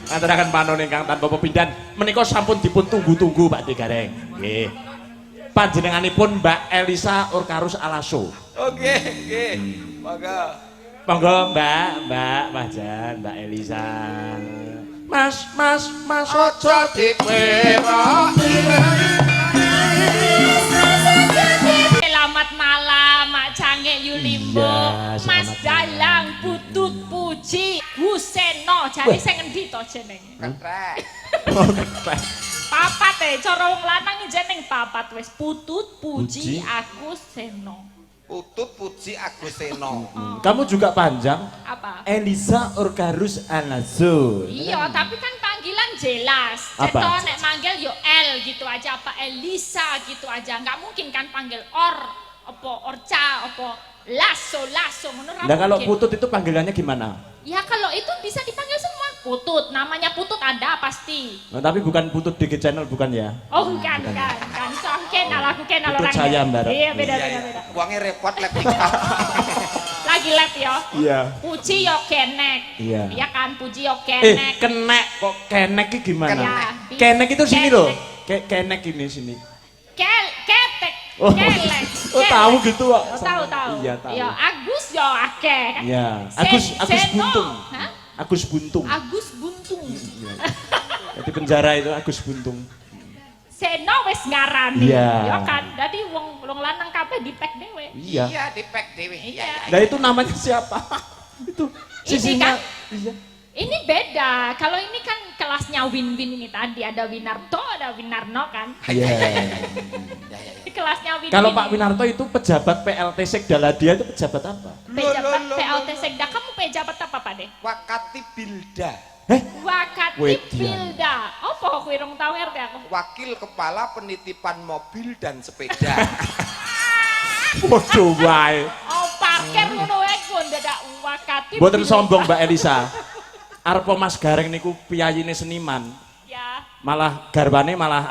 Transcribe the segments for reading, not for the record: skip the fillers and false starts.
Ngaturaken panon ingkang tanpa pepindhan menika sampun dipun tunggu-tunggu Pak Degareng. Nggih. Panjenenganipun Mbak Elisa Urkarus Alaso. Oke, nggih. Monggo. Monggo Mbak Pajan, Mbak Elisa. Mas aja dikweroki. Selamat malam Mak Cange Yulimbo. Mas Dalang Putut Puji Guseno. Jane sing endi to jenenge? Ketrek. Papat cara wong lanang jeneng papat wis Putut Puji Aguseno. Putut Puji Aguseno. Kamu juga panjang? Apa? Elisa Urkarus Alaso. Iya, tapi kan panggilan jelas. Apa? Ceto nek manggil yo L gitu aja apa Elisa gitu aja. Enggak mungkin kan panggil apa Orca apa Lasso ngono ra. Nah kalau mungkin. Putut itu panggilannya gimana? Ya kalau itu bisa dipanggil semua Putut. Namanya Putut ada pasti. Nah, tapi bukan Putut DG Channel bukan ya? Oh bukan. So aku kenal Putut orangnya. saya, Mbak. Iya beda. Uangnya repot lek Lagi lab ya. Iya. Puji yo kenek. Iya. Iya kan Puji yo kenek. Kenek kok kenek itu gimana? Kenek. Kenek itu sini Kenek. loh. Kenek ini sini. Ketek. Oh, Kelek. oh tahu gitu kok. Oh, tahu. Iya tahu. Ya Agus yo akeh. Iya. Agus Seno. Buntung. Hah? Agus Buntung. Agus Buntung. Iya. Di penjara itu Agus Buntung. Seno wis ngarani. Iya. Ya kan. Dadi wong lanang kabeh dipek dhewe. Iya. Iya, dipek dhewe. Iya. Nah itu namanya siapa? Itu sisinya. kan? Iya. Ini beda. Kalau ini kan kelasnya win-win ini tadi ada Winarto, ada Winarno kan. Iya. Ini kelasnya win-win. Kalau Pak Winarto itu pejabat PLT Sekdaladia itu pejabat apa? Pejabat PLT Sekda, kamu pejabat apa Pak Deh? Wakati Bilda. Wakati Wedian. Pilda. Apa aku irung tahu RT aku? Wakil Kepala Penitipan Mobil dan Sepeda. Waduh wae. Oh parkir ngono wae ku dadak wakati. Mboten Pilda. sombong Mbak Elisa. Arpo Mas Gareng niku piyayine seniman. Ya. Malah garwane malah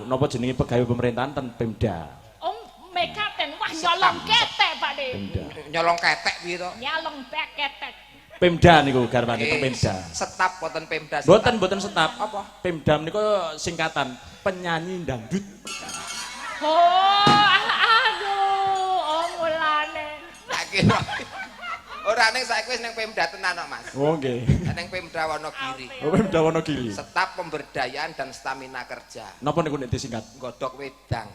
napa jenenge pegawai pemerintahan ten Pemda. Om mekaten wah nyolong ketek Pak De. Pemda. Nyolong ketek piye to? Nyolong ketek. Pemda niku garwane Pemda. Setap boten Pemda. Boten setap. Apa? Pemda niku singkatan penyanyi dangdut. Oh, aduh, mulane. Tak kira. Ora ning saiki wis ning Pemda tenan kok, Mas. Oh nggih. Ning Pemda Wonogiri. Oh Pemda Wonogiri. Setap pemberdayaan dan stamina kerja. Napa niku nek disingkat? Godhok wedang.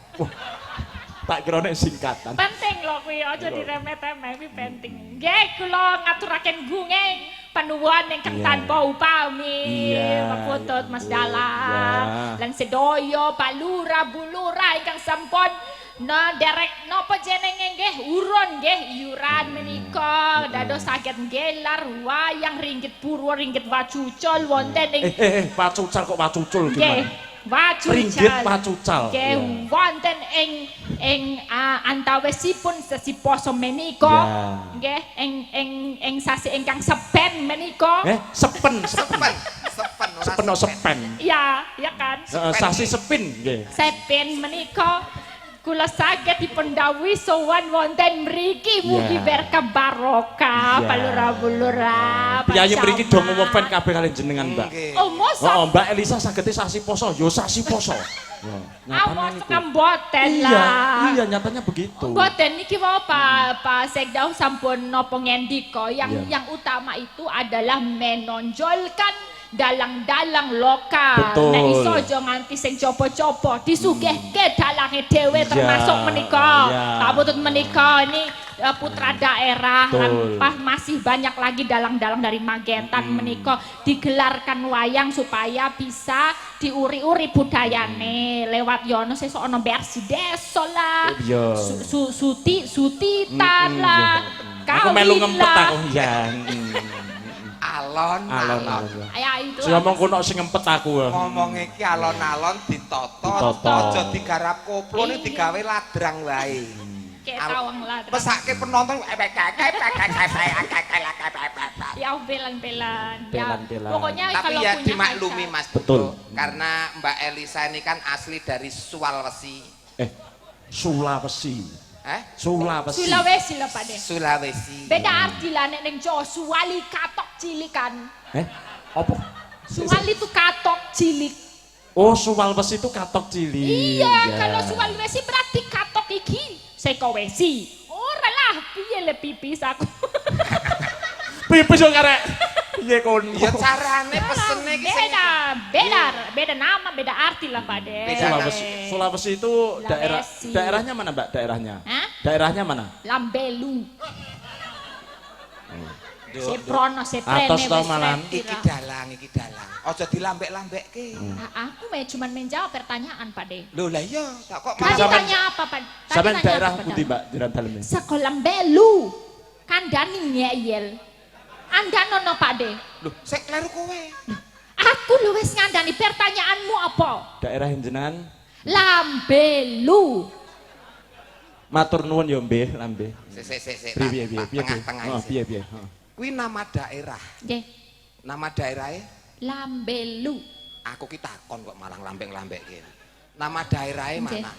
Tak kira nek singkatan. Penting loh kuwi aja diremet-remet kuwi penting. Nggih kula ngaturaken gunging panuwun ingkang tanpa upami. Pak Putut Mas Dalang lan sedaya Pak Lurah Bu Lurah ingkang sampun derek napa jenenge nggih urun nggih iuran menika dados saged nggelar wayang ringgit purwa ringgit wacucul wonten ing Pacucal kok wacucul nggih gimana? wacucal Ringgit pacucal. nggih wonten ing antawisipun sesi poso menika nggih ing sasi ingkang sepen menika Sepen. ya kan Sasi sepin nggih. sepen menika kula saged dipendhawuhi sowan wonten mriki mugi berkah barokah palura-bulura Piyayi mriki do ngowen kabeh kalian jenengan, Mbak. oh mosok Oh, Mbak Elisa saged sasi poso, yo sasi poso. awas mboten lah Iya, nyatanya begitu. mboten niki wae Pak Sekda sampun napa ngendika yang utama itu adalah menonjolkan dalang-dalang lokal. Nek iso aja nganti sing copo-copo disugihke dalange dhewe termasuk menika. Pak Putut menika ini putra daerah lan masih banyak lagi dalang-dalang dari Magetan menika digelarkan wayang supaya bisa diuri-uri budayane lewat yono sesuk ana versi desa lah. Sutitan lah. Aku melu ngempet aku ya. Alon. Ya itu. Sing ngomong kono sing ngempet aku. Ngomong iki alon-alon ditoto, aja digarap koplo ning digawe ladrang wae. Kayak tawang ladrang. Pesake penonton ya belan-belan. Belan-belan. Pokoknya tapi kalau ya punya dimaklumi kaca. Mas Betul. Karena Mbak Elisa ini kan asli dari Sulawesi. Sulawesi. Sulawesi. Sulawesi lah Pak De. Sulawesi. Beda arti lah nek ning Jawa suwali katok cilikan. Apa? Suwal itu katok cilik. Oh, suwal wesi itu katok cilik. Iya, Ya. kalau suwal wesi berarti katok iki seko wesi. Ora lah, piye le pipis aku. Pipis yo karek. Piye kon? Ya carane pesene iki sing Beda nama, beda arti lah Pak De. Beda. Sulawesi itu Sulawesi. daerahnya mana, Mbak? Daerahnya? Hah? Daerahnya mana? Lambelu. Duh, Seprono, seprene, Atos tau malam. iki dalang. Aja dilambek-lambekke. Aku cuma menjawab pertanyaan Pak De. Lho lah iya, tak kok Tadi Sampean- tanya apa Pak? Tadi Sampeyan tanya daerah apa, Pak pundi, Dan? Mbak? Daerah dalemnya. Sekolah Belu. Kandani ngeyel. Anda nono Pak De. Lho, sik kleru kowe. Aku lu wis ngandani pertanyaanmu apa? Daerah jenengan Lambelu. matur nuwun ya Mbih, Lambe. Sik. Piye. Tengah-tengah Oh, iki. piye. Kuwi nama daerah. Nggih, Nama daerahe Lambelu. aku ki takon kok malah lambek-lambekke. Nama daerahe Nggih. mana?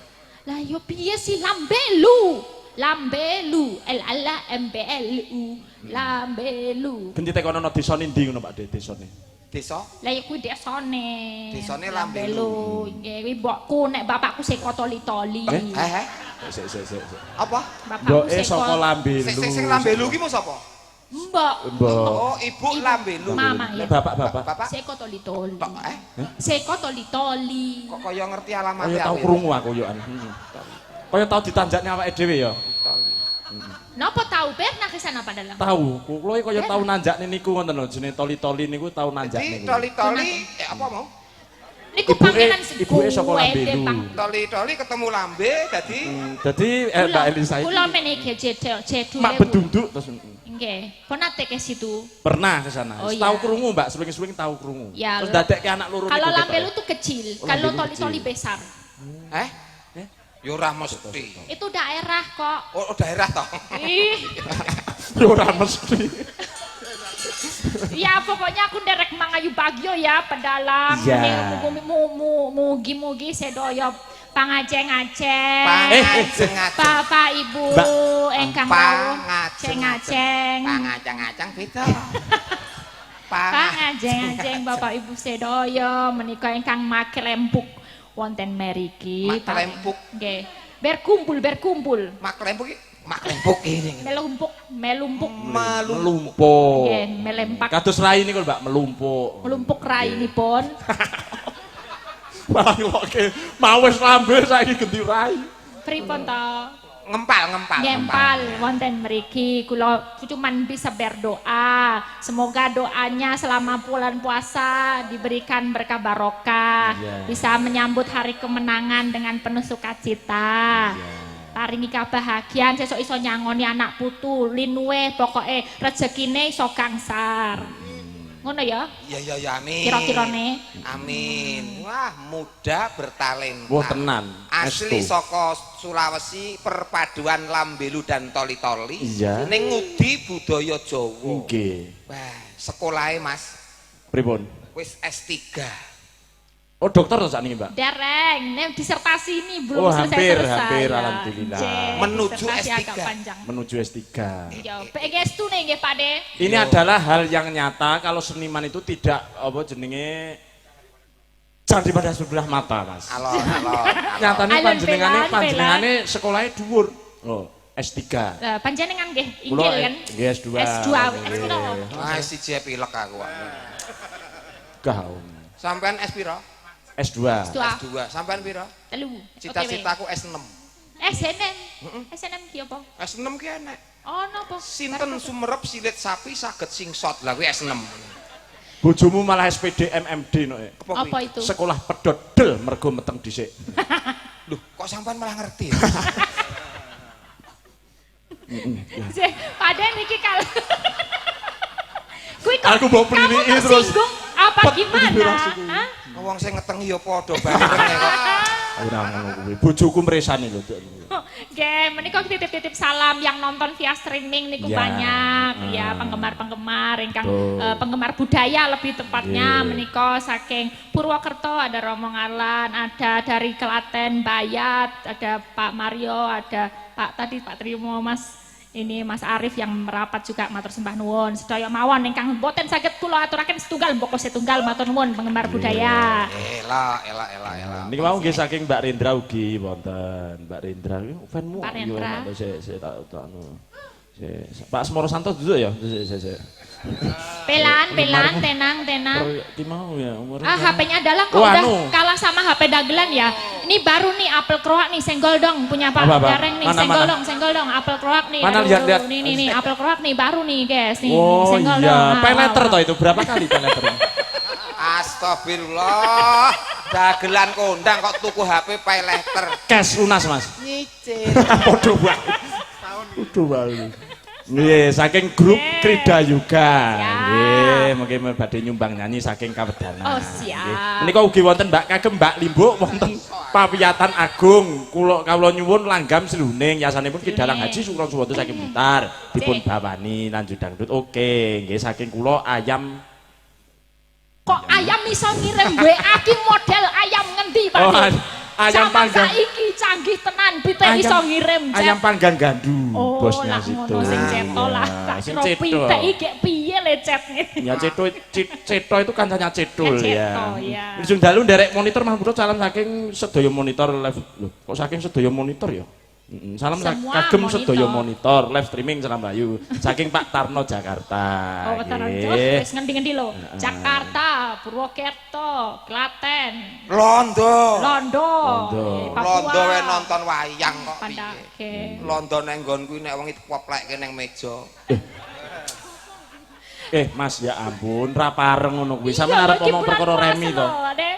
Lah yo piye sih Lambelu? Lambelu, LAMBLU. Lambelu. Genti tekono ana desa ndi ngono Pak De desane. Desa Lah ya kuwi desane. Desane Lambelu. Nggih, kuwi mbokku nek bapakku seko toli-toli. Sik. Apa? Bapakku Mboke saka Lambelu. Sing Lambelu ki mau sapa? Mbok. Mbok. Oh, Ibu Lambelu. Mama ya. Bapak. Bapak Seko toli-toli. tok Seko toli-toli. kok kaya ngerti alamat Kaya tau krungu aku yo an. Kaya tau ditanjakne awake dhewe ya. Napa tahu pernah ke sana Pak Dalang? Tahu, kula kaya tau nanjakne niku ngoten lho, jenenge toli-toli niku tau nanjakne. Jadi toli-toli apa mau? Niku Ibuke- pangenan ibuke saka Lambelu. Bang. Toli-toli ketemu lambe dadi Dadi Mbak Elisa iki Kula meniki cedu. mak bedunduk terus Nggih, pun nate ke situ. pernah ke sana. Oh, Tahu iya. krungu Mbak, suling-suling tahu krungu. Ya, Terus dadekke anak loro Kalau niku Lambelu ketok. tuh kecil, Oh, kalau Lambelu toli-toli kecil. besar. ya ora mesti. Itu daerah kok. Oh, daerah toh. Ih, Yo ora mesti. ya pokoknya aku nderek mangayu bagyo ya pedalang. Iya. Mugi-mugi sedoyo pangajeng-ajeng. Pangajeng-ajeng. Bapak Ibu Mbak. engkang rawuh Pangajeng-ajeng. ceng-aceng. Pangajeng-ajeng beda. Pangajeng-ajeng Bapak Ibu sedoyo menika ingkang maklempuk wonten mriki. Maklempuk. Nggih. Berkumpul. Maklempuk ini. Melumpuk. Melumpuk. Nggih, melempak. Kados rai niku lho Mbak, melumpuk. Melumpuk rainipun. Malah ngoke mau wis lambe saiki ganti rai. Pripun to? Ngempal. Wonten mriki kula cuman bisa berdoa. Semoga doanya selama bulan puasa diberikan berkah barokah. Iya. Bisa menyambut hari kemenangan dengan penuh sukacita. Paringi kebahagiaan sesuk iso nyangoni anak putu, linuwe pokoke rezekine iso gangsar. Ngono ya? Ya amin. Kira-kirane. Amin. Wah, muda bertalenta. Wah tenan. Asli Estu. saka Sulawesi, perpaduan Lambelu dan toli-toli. Iya. Ning ngudi budaya Jawa. Nggih. Wah, sekolahe Mas Pripun? wis S3. Oh dokter to sakniki Mbak. Dereng, disertasi ini belum Oh, hampir, selesai. hampir, ya. alhamdulillah. Jeng, Menuju disertasi S3. agak panjang. Menuju S3. Ya, pengestu nih nggih Pak De. Ini adalah hal yang nyata kalau seniman itu tidak apa jenenge jangan pada sebelah mata, Mas. Alon. Nyatane Alon, panjenengane sekolahnya dhuwur. Oh, S3. Panjenengan nggih Kula inggil kan? nggih S2. S2. S2. Ah, siji pilek aku. Gaun. Sampean S piro? S2. S2. S2. Sampean piro? Telu. Cita-citaku S6. SNM. SNM ki apa? S6 ki enek. Oh, napa? Sinten sumerep silit sapi saged singsot. Lah kuwi S6. Bojomu malah SPD MMD no. Apa itu? Sekolah pedodel mergo meteng dhisik. Loh, kok sampean malah ngerti? Pak De niki kal. Kuwi kok Aku mau kamu pelini terus. tersinggung apa Pet, gimana? inspirasiku. Hah? Wong sing ngetengi ya padha bareng kok. Ora ngono kuwi. Bojoku mresani lho. Oke, menika titip-titip salam yang nonton via streaming niku Ya. banyak ya penggemar-penggemar ingkang Betul. penggemar budaya lebih tepatnya Nggih. menika saking Purwokerto ada Romo Ngalan, ada dari Klaten Bayat, ada Pak Mario, ada Pak Trimo Mas ini Mas Arif yang merapat juga matur sembah nuwun. Sedaya mawon ingkang boten saged kula aturaken setunggal mboko setunggal matur nuwun penggemar budaya. Elah. Niki mau nggih saking Mbak Rendra ugi wonten. Mbak Rendra iki fanmu Mbak Rendra. Sik tak anu. Pak Asmoro Santos duduk ya. Sik. Pelan, tenang. Ki mau ya umur. HP-nya adalah kok udah kalah sama HP dagelan ya. Ini baru nih apel kroak nih, senggol dong punya Pak Gareng nih, senggol dong apel kroak nih. Mana Aduh, lihat. Nih apel kroak nih baru nih guys nih, Oh senggol iya, dong. pay letter toh itu berapa kali pay letter? Astagfirullah. Dagelan kondang kok tuku HP pay letter. Cash lunas Mas. Nyicil. Podo banget. Podo banget. Nggih, saking grup Krida Yuga. Nggih, mungkin badhe nyumbang nyanyi saking kawedanan. Oh, siap. Menika ugi wonten Mbak kagem Mbak Limbuk wonten Pawiyatan Agung. Kula nyuwun langgam seluning yasanipun Ki Dalang Haji Sukron Suwoto saking Blitar. Dipun bawani lanjut dangdut. Oke, nggih saking kula ayam. Kok ayam iso ngirim WA ki model ayam ngendi Pak? Ayam panggang. Saiki canggih tenan, bite iso ngirim chat. Ayam panggang gandu bosnya lah situ. ngono sing ceto lah. Tak sing kira ceto. bite iki piye le chatnya. Ya ceto itu kancanya cetul Ya, ya. ceto, ya. Ujung dalu nderek monitor Mas Bro salam saking sedaya monitor live. Loh, kok saking sedaya monitor ya? Salam Semua kagem monitor. sedaya monitor live streaming salam rayu saking Pak Tarno Jakarta. Oh, Tarno Nggih. wis ngendi-ngendi lho. Jakarta, Purwokerto, Klaten, Londo. Londo, Papua. Londo wae nonton wayang kok piye. Pandake. Londo nang nggonku nek wong dipoplekke nang meja. Mas ya ampun ra pareng ngono kuwi. Sampeyan arep ngomong perkara remi to.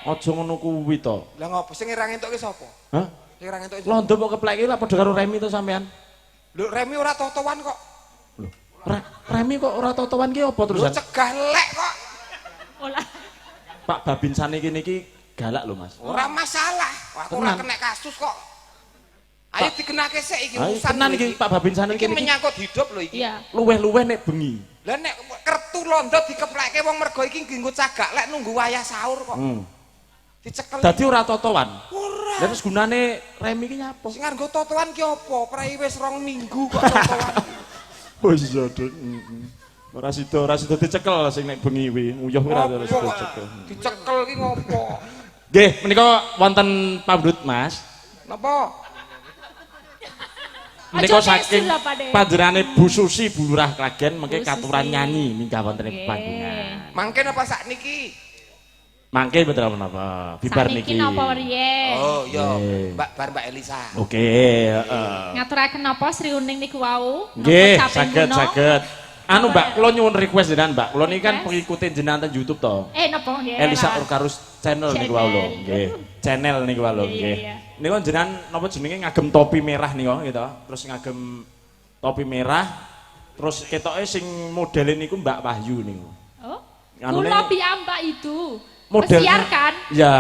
Aja ngono kuwi to. Lah ngopo sing ngira entuk ki sapa? Hah? Sing ngira entuk Londo kok keplek iki lak padha karo remi to sampean? Lho Remi ora totoan kok. Remi kok ora totoan ki apa Lho terusan? cegah lek kok. Olah. Pak Babinsan iki niki galak lho Mas. Ora masalah. Aku ora Tenan. kena kasus kok. Ayo dikenake sik iki Ayo urusan tenan iki Pak Babinsan iki iki menyangkut hidup lho iki. Iya. luweh-luweh nek bengi. Lah nek kertu Londo dikeplekke wong mergo iki nggo cagak lek nunggu wayah sahur kok. Dicekel. Dadi ora totoan. Ora. Lah terus gunane remi ki nyapa? Sing nganggo totoan ki apa? Prei wis 2 minggu kok totoan. Oh iya, Dik. Ora sida dicekel sing nek bengi kuwi. Uyuh kuwi ora terus Apa kok dicekel. dicekel ki ngopo? Nggih, menika wonten pamrut Mas. Napa? Menika Aja saking mesul lah, Pak, Dek. panjenengane Bu Susi Bu Lurah Klagen mengke Bu katuran Susi. nyanyi minggah wonten ing Nggih. panggungan. Mangke napa sakniki? Mangke betul napa? Bibar Saniki niki. napa riyen? Oh iya, Nggih. Mbak Elisa. Oke, heeh. Ngaturaken napa Sri Uning niku wau? Nggih, Napa samping kuno? saged. Anu Mbak, kula nyuwun request jenengan Mbak. Kula niki kan Request? pengikutin jenengan teng YouTube to. Napa nggih? Elisa Lah. Urkarus channel niku wae lho, nggih. Channel niku wae lho, Iya, nggih. iya. Niku jenengan napa jenenge ngagem topi merah niku gitu. Terus ngagem topi merah. Terus ketoke sing modele niku Mbak Wahyu niku. Oh. Anune- Kula piyambak itu. Modelnya- Pesiar kan? Ya.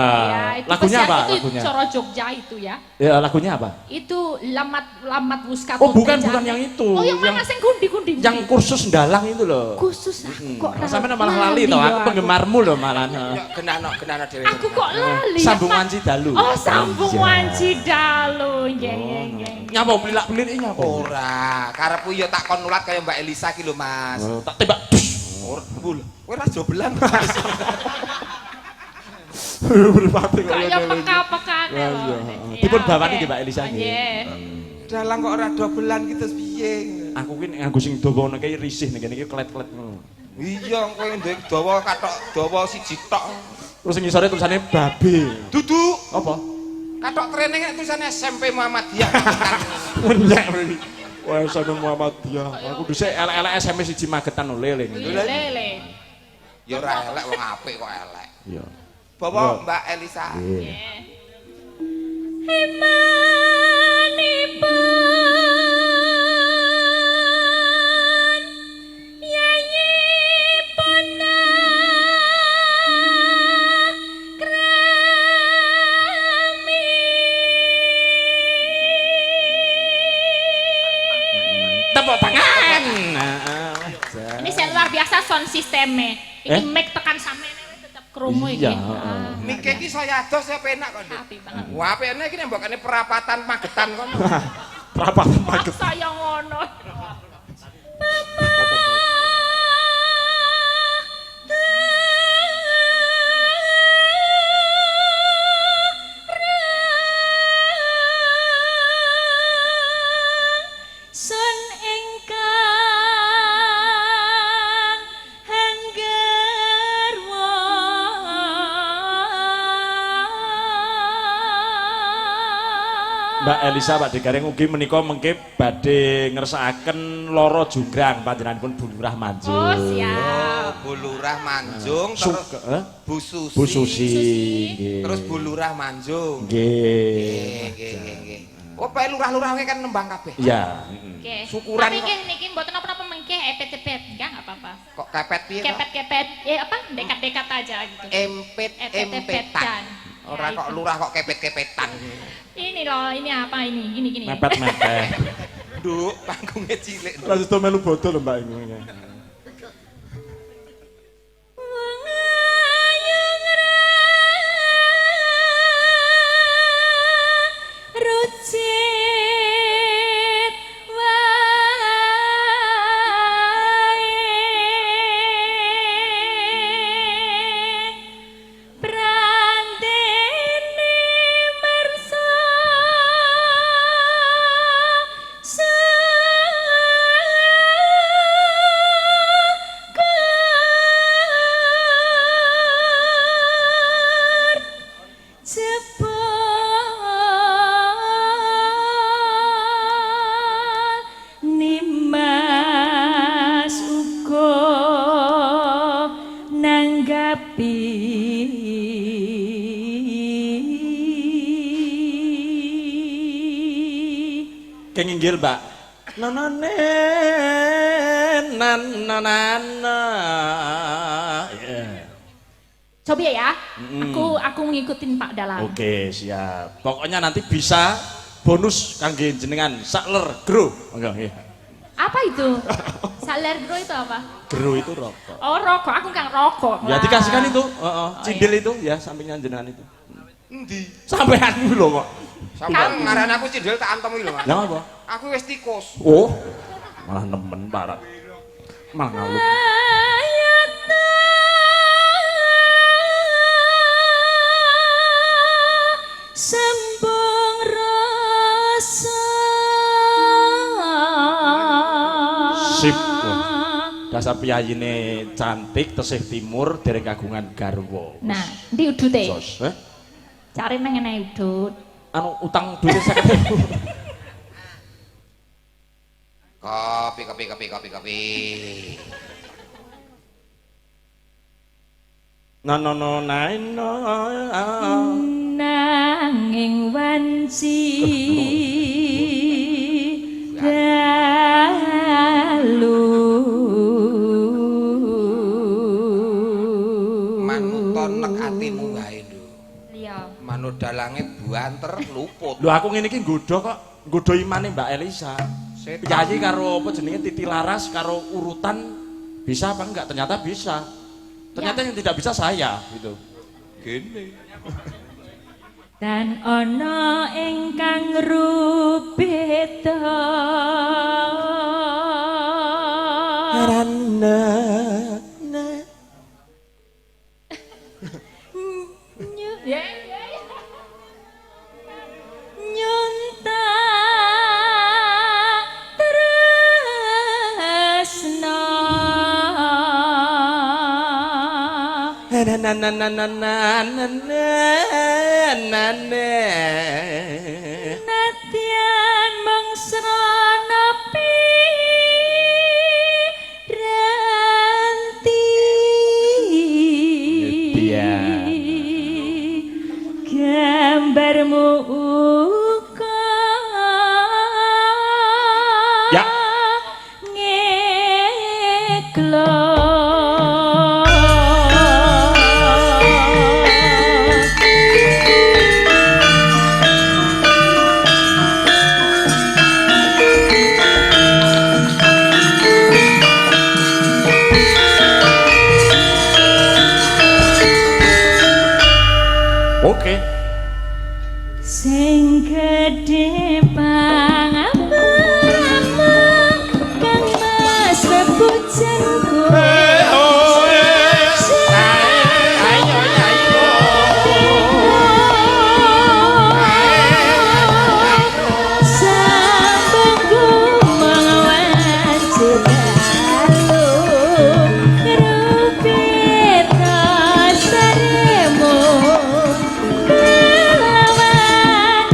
Itu Lagunya pesiar apa itu lagunya? Coro Jogja itu ya. Ya lagunya apa? Itu lamat Wuska Oh, bukan Tuntun yang itu. Oh, yang mana sing kundi-kundi? Yang kursus ndalang itu loh. khusus aku kok Sampai malah lali toh, aku penggemarmu loh malah. Ya genano dhewe. Aku kok lali. Sambung Pak. Wanci Dalu. Oh, sambung Iya. Wanci Dalu. Nggih, nggih, nggih. Nyapa pelilak-pelir iki nyapa? Ora, karepku ya tak kon nulat kaya Mbak Elisa ki lho, Mas. Oh, tak tembak. Dus. Ora bul. Kowe ra jobelan. Berpati kok. Kaya peka-pekane Ya, lho. iya. Dipun bawani nggih Mbak Elisa nggih. Nggih. Dalang kok ora dobelan ki terus piye? Aku ki nganggo sing dawa ngono kae risih ning kene iki klet-klet ngono. Iya, kowe ndek dawa katok dawa siji tok. Terus sing ngisore tulisane babe. Dudu. Apa? Katok training nek tulisane SMP Muhammadiyah. Menyek iki. Wah, sampe Muhammadiyah. Aku dhisik elek-elek SMP 1 Magetan lho leling. Lele. Ya ora elek wong apik kok elek. Iya. Bawa Mbak Elisa. Emanipun yayipun krami. Tepuk tangan. Ini saya luar biasa sound sistemnya. Ini mic tekan sampe tetap krungu iki. Iya, Niki iki saya ados saya penak kok, Dik. Api banget. Wah, apene iki nek mbokane perapatan Magetan kon. Perapatan Magetan. Saya ngono. Mbak Elisa Pak Degaring ugi menika mengke badhe ngersakaken loro junggrang panjenenganipun Bu Lurah Manjung. Oh, siap. Bu Lurah Manjung terus Bu Susi. Bu Susi nggih. Terus Bu Lurah Manjung. Nggih. Nggih. Oh, Pak lurah-lurah kan nembang kabeh. Iya, Oke. Syukuran Tapi kok. niki mboten apa-apa mengke epet-epet, enggak apa-apa. Kok kepet piye? Kepet-kepet, apa? Dekat-dekat aja gitu. Empet-empetan. Ora kok lurah kok kepet-kepetan. Ini loh, ini apa ini? Gini. mepet-mepet. Nduk, panggungnya cilik. Lanjut to melu botol lho Mbak ini. Rucit wae prantene mersa cepet nimas uga nanggapi Kenginggil Mbak. Nanane nanana. coba ya, aku ngikutin Pak Dalang. Oke, siap. Pokoknya nanti bisa bonus kangge jenengan sakler gro. Enggak nggih. Apa itu? Saler bro itu apa? Gro itu rokok. Oh rokok, aku kan rokok. Ya Wah. dikasihkan itu, cindil iya. itu ya sampingnya jenengan itu. Endi? Sampean lho kok. Sampeyan ngaran aku cindil tak antem iki lho, Mas. Lah apa? Aku wis tikus. Oh. Malah nemen parat. Malah ngaluk. Sembung rasa Sip. Dasar piyayine cantik tesih timur dereng kagungan garwa. Nah, ndi udute? Sos, Cari nang ngene udut. Anu utang duit 50.000. Kopi. No Nanging wanci dalu Manuton nek atimu wae lho. iya Manut dalange buanter luput. Lho aku ngene iki nggodha kok, nggodha imane Mbak Elisa. Piyayi karo apa jenenge Titi Laras karo urutan bisa apa enggak? Ternyata bisa. Ternyata yang tidak bisa saya gitu. Gini. dan ana ingkang rubeta Rana ya nyunta tresna Nadyan mengsrana piranti gambarmu uga Ya. ngeklo Oke. sing gedhe pangapamu kang mas bebujan kowe sambungku mengawasi dalu rupita saremu kelawan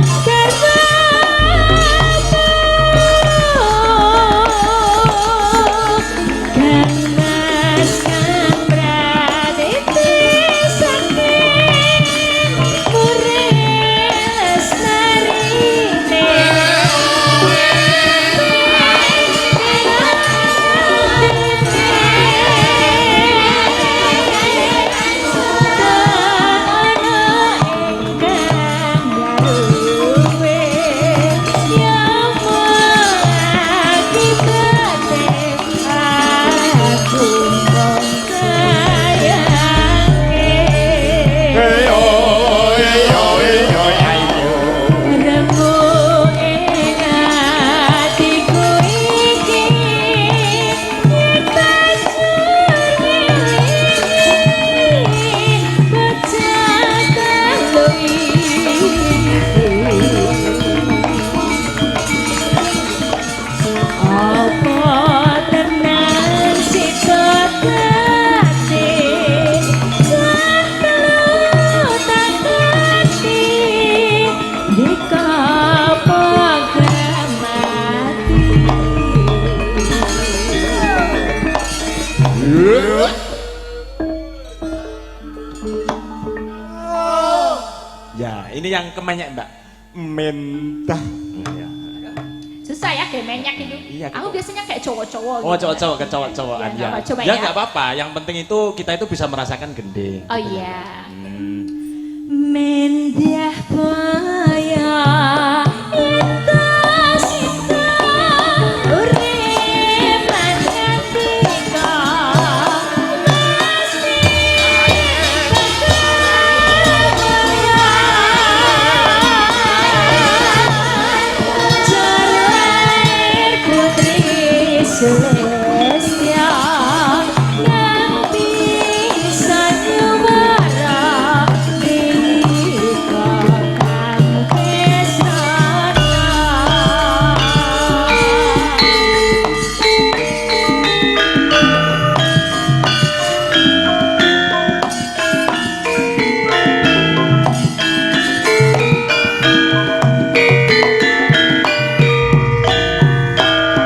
Ya, ini yang kemenyek, Mbak. Mentah. Ya. Susah ya kayak menyak itu. Iya, Aku biasanya kayak cowok-cowok. Oh, gitu. cowok-cowok ke cowok-cowokan Ya, ya. coba Ya ya. nggak apa-apa, yang penting itu kita itu bisa merasakan gending. Oh iya. Mendiah paya entas kita urip lan ketika Jarair putri Celestia yang bisa nyuara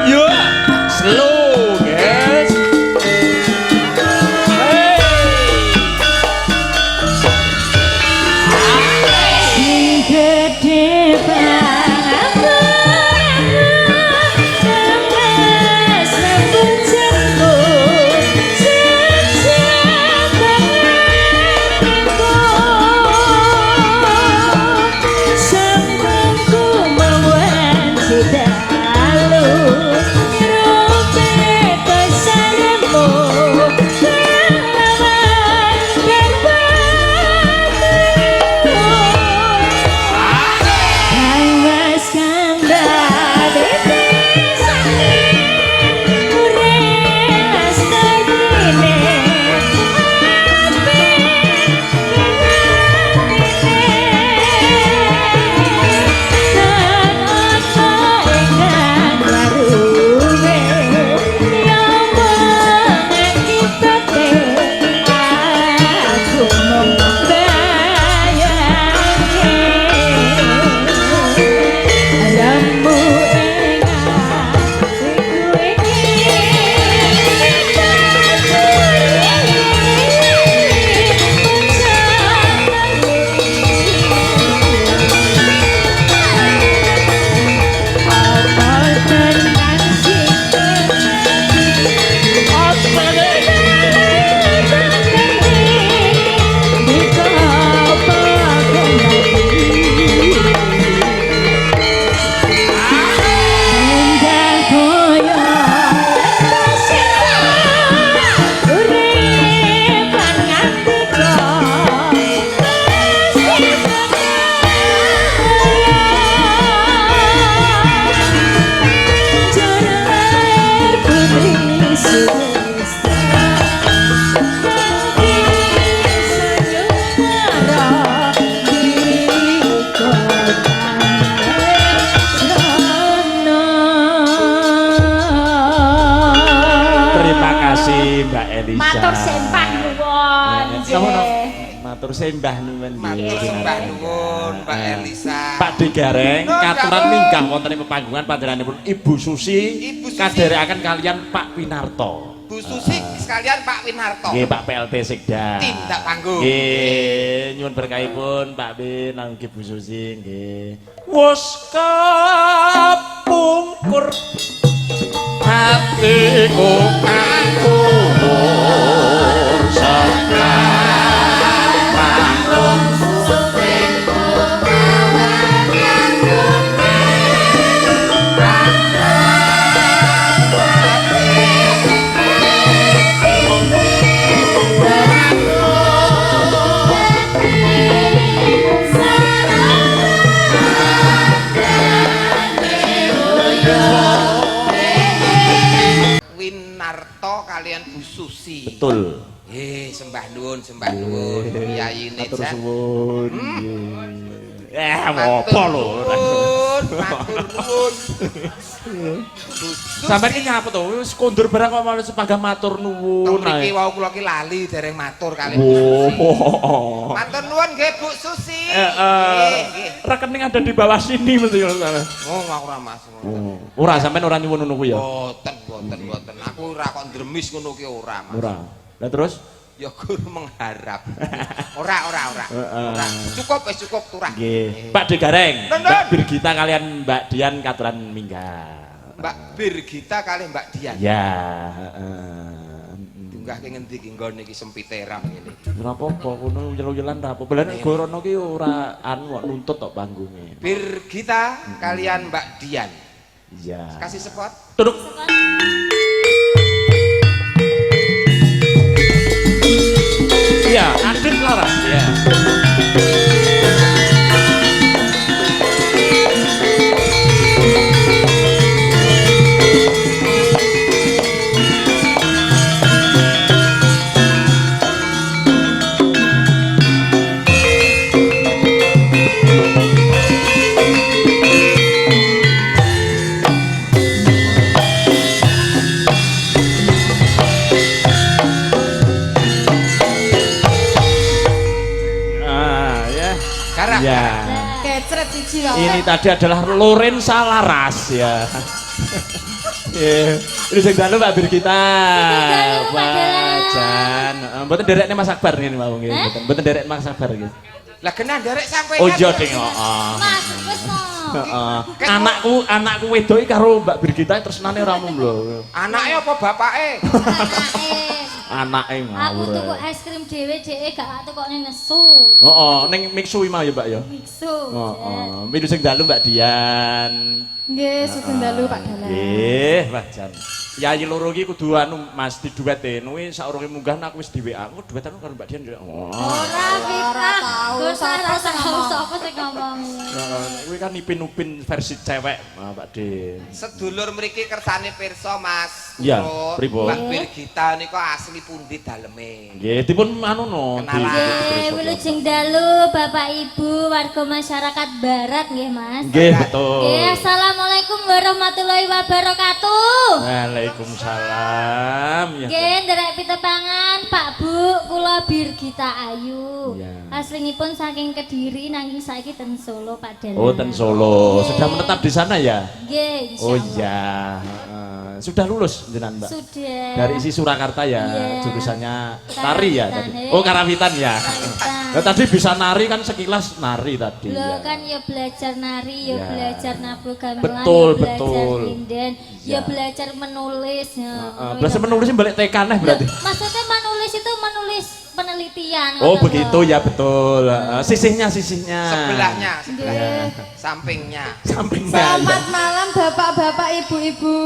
Yuk, slow, guys. Sing gede banget nangis rambut jenggot sejak sambungku mewanci dalu nyerupe pesanmu kelawan dan Awas kang dadi pisane urelas tadine api dan apa ingkang laruwe yang mengakibate aku membayangke Rambu Terima kasih Mbak Elisa. Matur sembah nuwun. Sama no. nggih. Matur sembah nuwun. Matur sembah nuwun Mbak Elisa. Pak Digareng No, katuran Dawuh. minggah wonten ing pepanggungan panjenenganipun Ibu Susi Ibu Susi. kadherekaken kalian Pak Winarto. Bu Susi sekalian Pak Winarto. Nggih Pak PLT Sekda. Tindak panggung. Nggih, nyuwun berkahipun Pak Win lan nggih Bu Susi nggih. Wes kapungkur hatiku kapungkur sekarang Winarto kalian Bu Susi. betul. Sembah nuwun Kyai Matur Nejan. suwun. Matur Apa lho? nuwun, matur nuwun. Bu Sampeyan Susi. iki ngapa to? Wis kondur barang kok malah sepanggah matur nuwun. Mriki wau kula ki lali dereng matur kalian Bu Susi. Wow. Matur nuwun nggih Bu Susi. Nggih. Rekening ada di bawah sini mesti. Oh, aku ora Mas. Ora sampean ora nyuwun ngono kuwi ya. Boten. Aku ora kok ndremis ngono ki ora Mas. Ora. Lah terus Ya guru mengharap. Ora. Cukup wis cukup turah. Nggih. Pak Degareng, Nonton. Mbak Birgita kalian Mbak Dian katuran minggah. Mbak Birgita kali Mbak Dian. Ya, Tunggah ke ngendi ki nggone iki sempite ram ngene. ora apa-apa kono yelo-yelan ra apa. Belan gorono ki ora anu kok nuntut tok panggunge. Birgita kalian Mbak Dian. Iya. Kasih spot. Duduk. Iya, Adit Laras ya. Ya. Kecret siji wae. Ini tadi adalah Lorenza Laras ya. Ini sing dalu Mbak Birgita. Pak Jan. Mboten derekne Mas Akbar ngene mau nggih. Mboten derek Mas Akbar nggih. Lah kena derek sampai Oh iya ding. Heeh. Mas, wis Heeh. Anakku wedok iki karo Mbak Birgita tresnane ora mung lho. Anaknya apa bapake? Anake Aku ngawur. tuku es krim dhewe dhek gak tukokne nesu. Heeh, ning Mixui mau ya, Mbak ya. Mixu. Heeh. Minu sing dalu Mbak Dian. Nggih, sugeng dalu Pak Dalan. Nggih, Mbah Jan. Yayi loro iki kudu anu Mas diduete. Nuwi saurunge munggah aku wis di WA. Aku duetan karo Mbak Dian. Oh. Ora kita tahu sapa sing ngomong. Kuwi kan Ipin-Upin versi cewek, Mbak De. Sedulur mriki kersane pirsa Mas. Iya, Purut. pripun? Mbak Birgita nika asli pundi daleme? Nggih, dipun anu no. Kenalan. Nggih, wilujeng dalu Bapak Ibu warga masyarakat barat nggih Mas. Nggih, betul. Nggih, assalamualaikum warahmatullahi wabarakatuh. Waalaikumsalam. Ya. Nggih, nderek pitepangan Pak Bu, kula Birgita Ayu. Iya. Aslinipun saking Kediri nanging saiki ten Solo Pak Dalan. Oh, ten Solo. Sudah menetap di sana ya? Nggih, insyaallah. Oh iya. Sudah lulus jenengan, Mbak? Sudah. Dari isi Surakarta ya, Iya. jurusannya tari ya Karawitan, tadi. eh. Oh, karawitan ya. Karawitan. Nah, tadi bisa nari kan sekilas nari tadi Lo ya. kan ya belajar nari, ya Ya. belajar nabur gamelan, Betul, ya belajar betul. linden, Ya. ya belajar menulis. Ya. Belajar menulis balik TK nih berarti. Maksudnya menulis itu menulis penelitian. Oh, ngono begitu lho. ya betul. Sisihnya. Sebelahnya, Nggih. sampingnya. Sampingnya. Selamat malam bapak-bapak, ibu-ibu.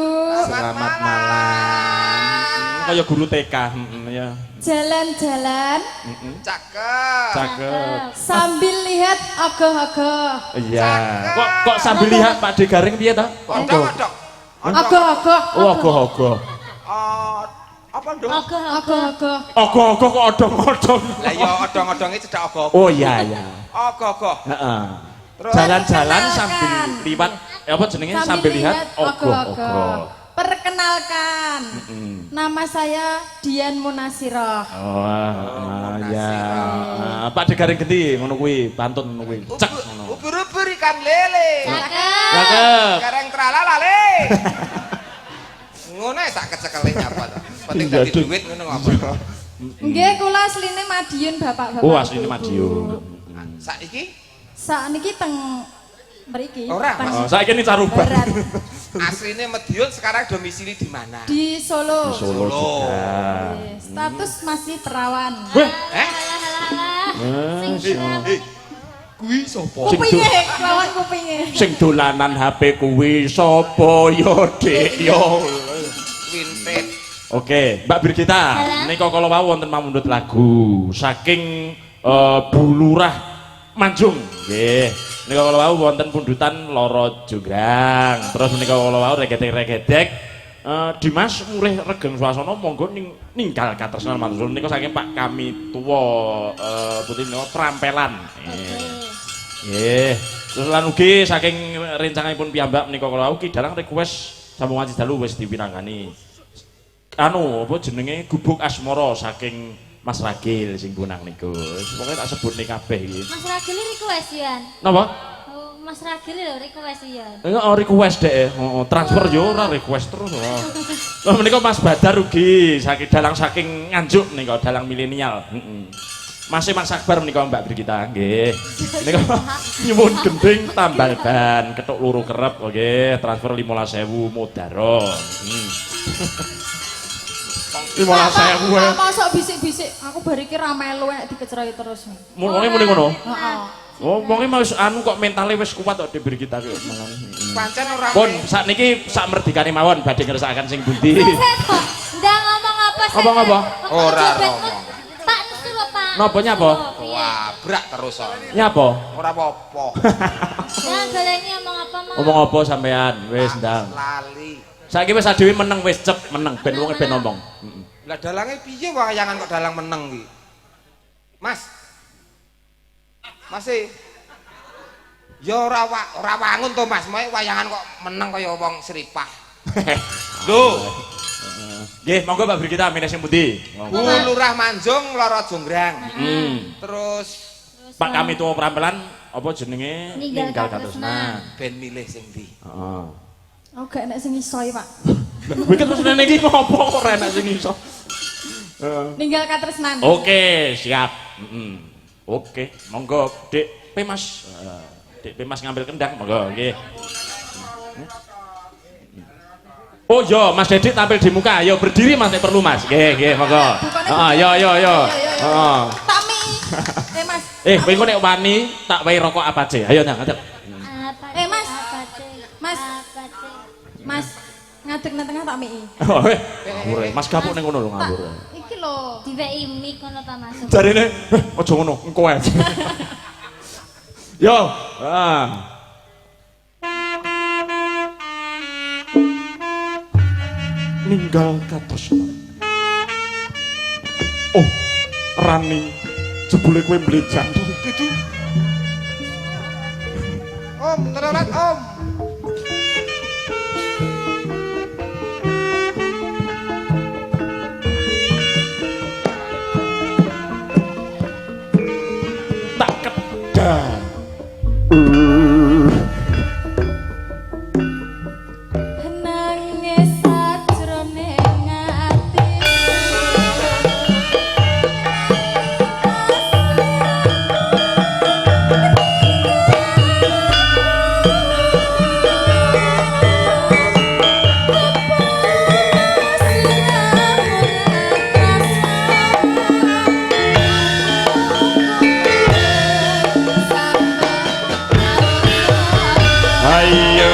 Selamat malam. Kayak guru TK, ya. Jalan-jalan Cakep. Cakep. sambil lihat ogoh-ogoh. Iya. Kok sambil lihat Pak De Garing piye ta? Odong. Ogoh-ogoh. Oh, ogoh-ogoh. Apa nduk? Ogoh-ogoh. Ogoh-ogoh kok odong-odong. Lah ya odong-odonge cedak ogoh. Oh iya iya. Ogoh. Heeh. Terus Jalan-jalan perkenalkan. sambil liwat apa jenenge sambil lihat ogoh-ogoh. Perkenalkan, nama saya Dian Munasiroh. Oh, ya. Pak De Garing genti ngono kuwi, pantun ngono kuwi. Cek ngono. Ubur-ubur ikan lele. Cakep. Gareng tralala le. Ngono sak kecekele nyapa to. Penting Iya, dadi Duk. duit ngono ngapa. Nggih, kula asline Madiun bapak-bapak. Oh, asline ibu-ibu. Madiun. Saiki Sakniki teng mriki. Ora, Teng Oh, saiki ini Caruban. Barat. asline Madiun sekarang domisili di mana? Di Solo. Solo juga. Status masih perawan. Weh, Sing siap. Kuwi sapa? Kupinge, lawan kupinge. sing dolanan HP kuwi sapa ya, Dik ya? Wintet. Oke, Mbak Birgita, Halo. nika kala wau wonten mamundhut lagu saking Bulurah Manjung. Nggih. Nika kala wau wonten pundutan Loro Jonggrang. Terus nika kala wau regedek-regedek Dimas mulih regeng swasana monggo ninggal katresnan manungsa nika saking Pak Kami tuwa putih menika trampelan. Nggih. Terus lan ugi saking rencanganipun piyambak menika kala wau Ki Dalang request sambung ngaji dalu wis diwirangani. Anu apa jenenge gubuk asmara saking Mas Ragil sing punang niku. Pokoke tak sebutne kabeh iki. Mas Ragil request Yan. Napa? Oh, Mas Ragil lho request ya. Request deh, transfer yo ora request terus. Lah menika Mas Badar rugi saking Nganjuk nika dalang milenial. Masih Mas Akbar menika Mbak Brigita nggih. Menika nyuwun gending tambal ban, ketuk loro kerep nggih, transfer 15.000 Modaro. 15.000 wae. Mosok bisik-bisik, aku bar iki ra melu nek dikecerai terus. Mulane muni ngono. Heeh. Oh, wong wis anu kok mentale wis kuat kok Dek Brigita ki. Pancen ora. Pun sakniki sak merdikane mawon badhe ngersakaken sing pundi. Ndak ngomong apa sih? Apa ngapa? Ora ngomong. Pak nesu lho, Pak. Napa nyapa? Wah, brak terus kok. Nyapa? Ora apa-apa. Jangan baleni ngomong apa, Mas. Ngomong apa sampean? Wis ndang. Lali. Saiki wis adewe meneng wis cep meneng ben wong ben ngomong. Lah dalange piye wayangan kok dalang meneng ki? Mas. Masih. Ya ora wangun to Mas, moe wayangan kok meneng kaya wong seripah. Lho, Nggih, monggo Pak Brigita amine sing pundi? Lurah Manjung Loro Jonggrang. Terus Pak kami tuwa prampelan apa jenenge Ninggal Katresna. ben milih sing ndi? Heeh. Oh gak enak sing iso Pak. Kuwi terus rene iki ngopo kok ora enak sing iso. Ninggal katresnan. Oke, siap. Oke, monggo Dik Pemas. Dik Pemas ngambil kendang, monggo nggih. Oh iya, Mas Dedik tampil di muka. Ayo berdiri Mas, nek perlu Mas. Nggih, monggo. Heeh, yo. Heeh. Tami. Mas. Kowe nek wani tak wae rokok apa aja. Ayo nang ngadeg. Mas. Mas. Mas, ngadeg nang tengah tak mii. Ngawur. Mas kapuk ning ngono lho ngawur. Iki lho. Diweki mic ngono ta Mas. Jarine, aja ngono, engko ae. Yo, Ninggal Katresna. Oh, Rani, jebule kowe mblejak. Dudu. Om, terolet Om. Tak kedah. Nangis sajroning ati. Ayo.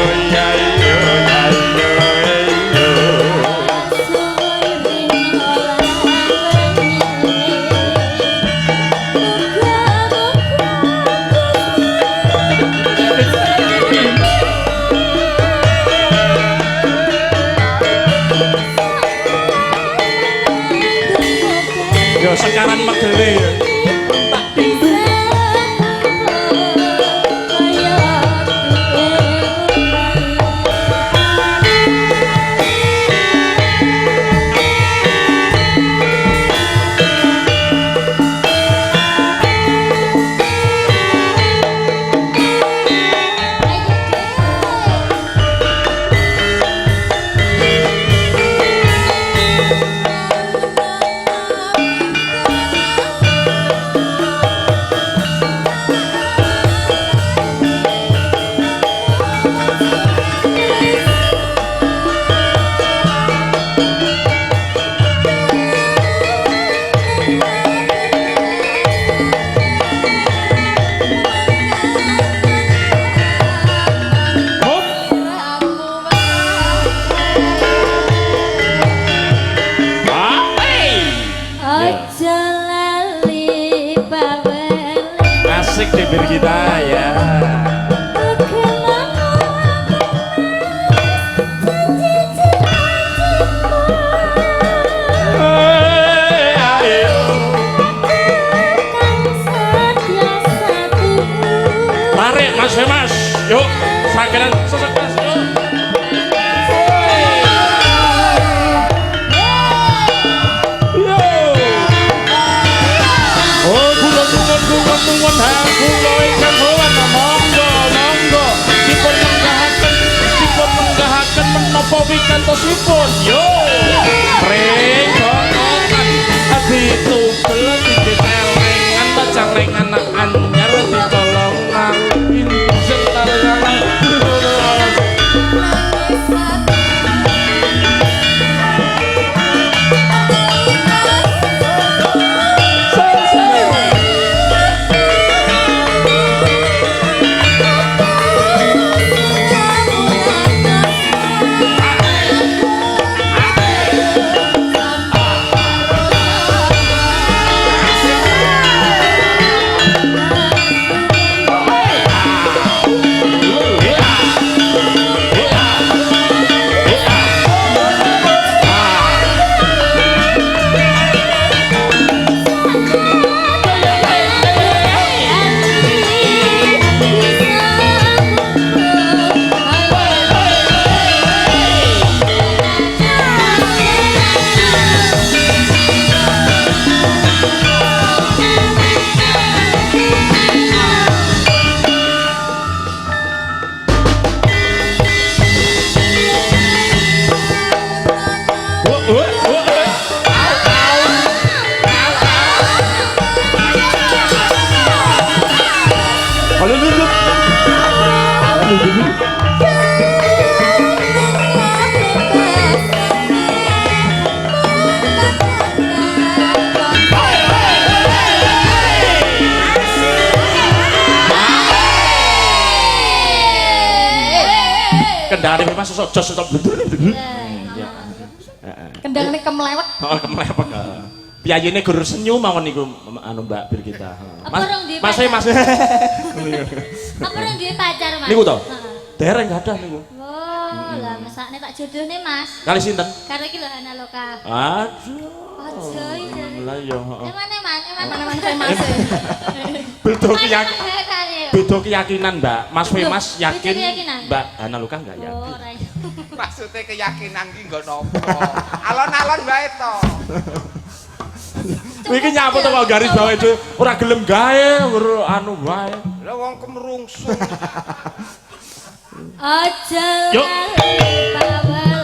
Yo sekaran megere ya. Asik deh biar kita ya. Mari Mas, yuk sakeran sesekras yuk. Oh, kulo hang kulo ingkang sowan monggo. picantosipun yo pring bongokan ditugel ditelengan pacangengan anyar dicolong nang setar kendali Mas sosok jos sosok Kendangane kemlewet. oh kemlepek piyayine gur senyum mawon niku anu Mbak Birgita Mas Mas Apa orang duwe pacar, Mas? niku to dereng gadah niku Oh, lah mesakne tak jodohne, Mas. kali sinten Karo iki lho Ana Loka. aduh Aja iki. lah yo heeh Emane, Mas? Mana-mana Mas. beda keyakinan Mbak Mas Mas Loh, yakin beda keyakinan? Mbak Ana Luka enggak yakin Oh, ora. Maksudnya keyakinan ki nggo nopo? Alon-alon bae to. iki nyapa to kok garis bawah itu ora gelem gawe anu wae Lah wong kemrungsung. Aja Yuk. lali bawal.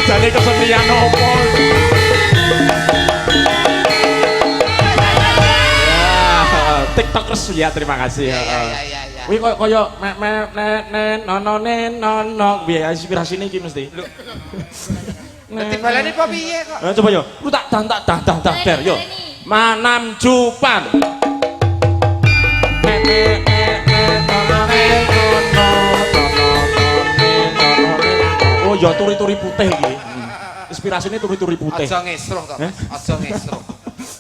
Jane kesenian opo? TikTokers ya, terima kasih. Iya. Wih koyo nono biaya inspirasine iki mesti. Dadi baleni apa piye kok? Coba yo, lu tak der yo. Manam Jupan. Oh ya turi-turi putih iki. Inspirasine turi-turi putih. Aja ngesruh to, Mas. Aja ngesruh.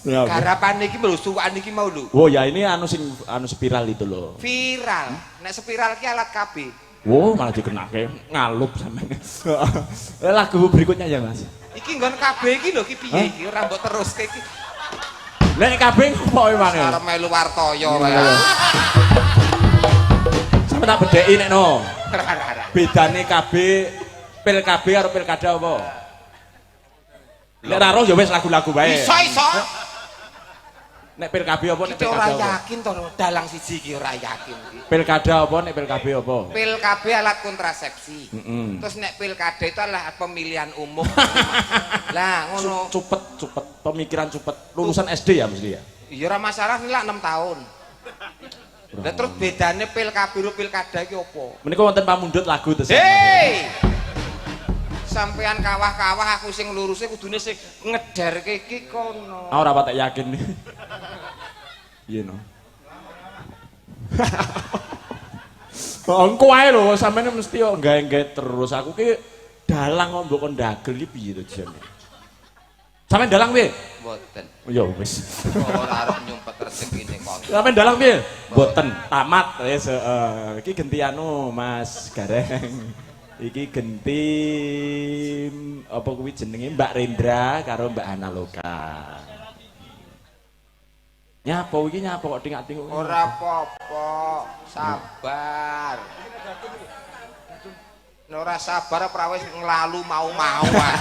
Ya, oke. Garapan iki lho sukan iki mau lho. Oh ya ini anu spiral itu loh. Viral. Nek spiral ki alat KB. Wow malah dikenake ngalup sampe. Lagu berikutnya ya Mas. Iki nggon KB iki lho ki piye iki ora mbok teruske iki. Nek kabeh opo emang ya? Arep melu wartaya wae. Sampe tak bedheki nek no. Ora. Bedane KB pil KB karo pilkada apa? Nek ora roh ya wis lagu-lagu wae. Iso. Nek pil KB apa nek Kita ora pilkada apa? yakin to dalang siji iki ora yakin iki. Pilkada apa nek pil KB apa? Pil KB alat kontrasepsi. Heeh. Terus nek pilkada itu adalah pemilihan umum. Lah ngono. Cupet pemikiran cupet lulusan SD ya mesti ya. Iya ora masalah nek 6 tahun. Lah terus bedane pil KB karo pilkada iki opo? Menika wonten pamundhut lagu terus. Hei! Sampean kawah-kawah aku sing luruse kudune sing ngederke iki kono. Ora patek yakin. Iya no. Engko ae lho sampeyan mesti yo gawe-gawe terus. Aku ki dalang kok mbok kon ndagel iki piye to jane. Sampeyan dalang piye? Mboten. Ya wis. Ora arep nyumpet rezekine kon. Sampeyan dalang piye? Mboten, tamat wis iki genti anu Mas Gareng. Iki genti apa kuwi jenenge Mbak Rendra karo Mbak Analoka. Nyapa iki nyapa kok tingak-tinguk. Ora apa-apa, sabar. Ora sabar prawis nglalu mau-mauan.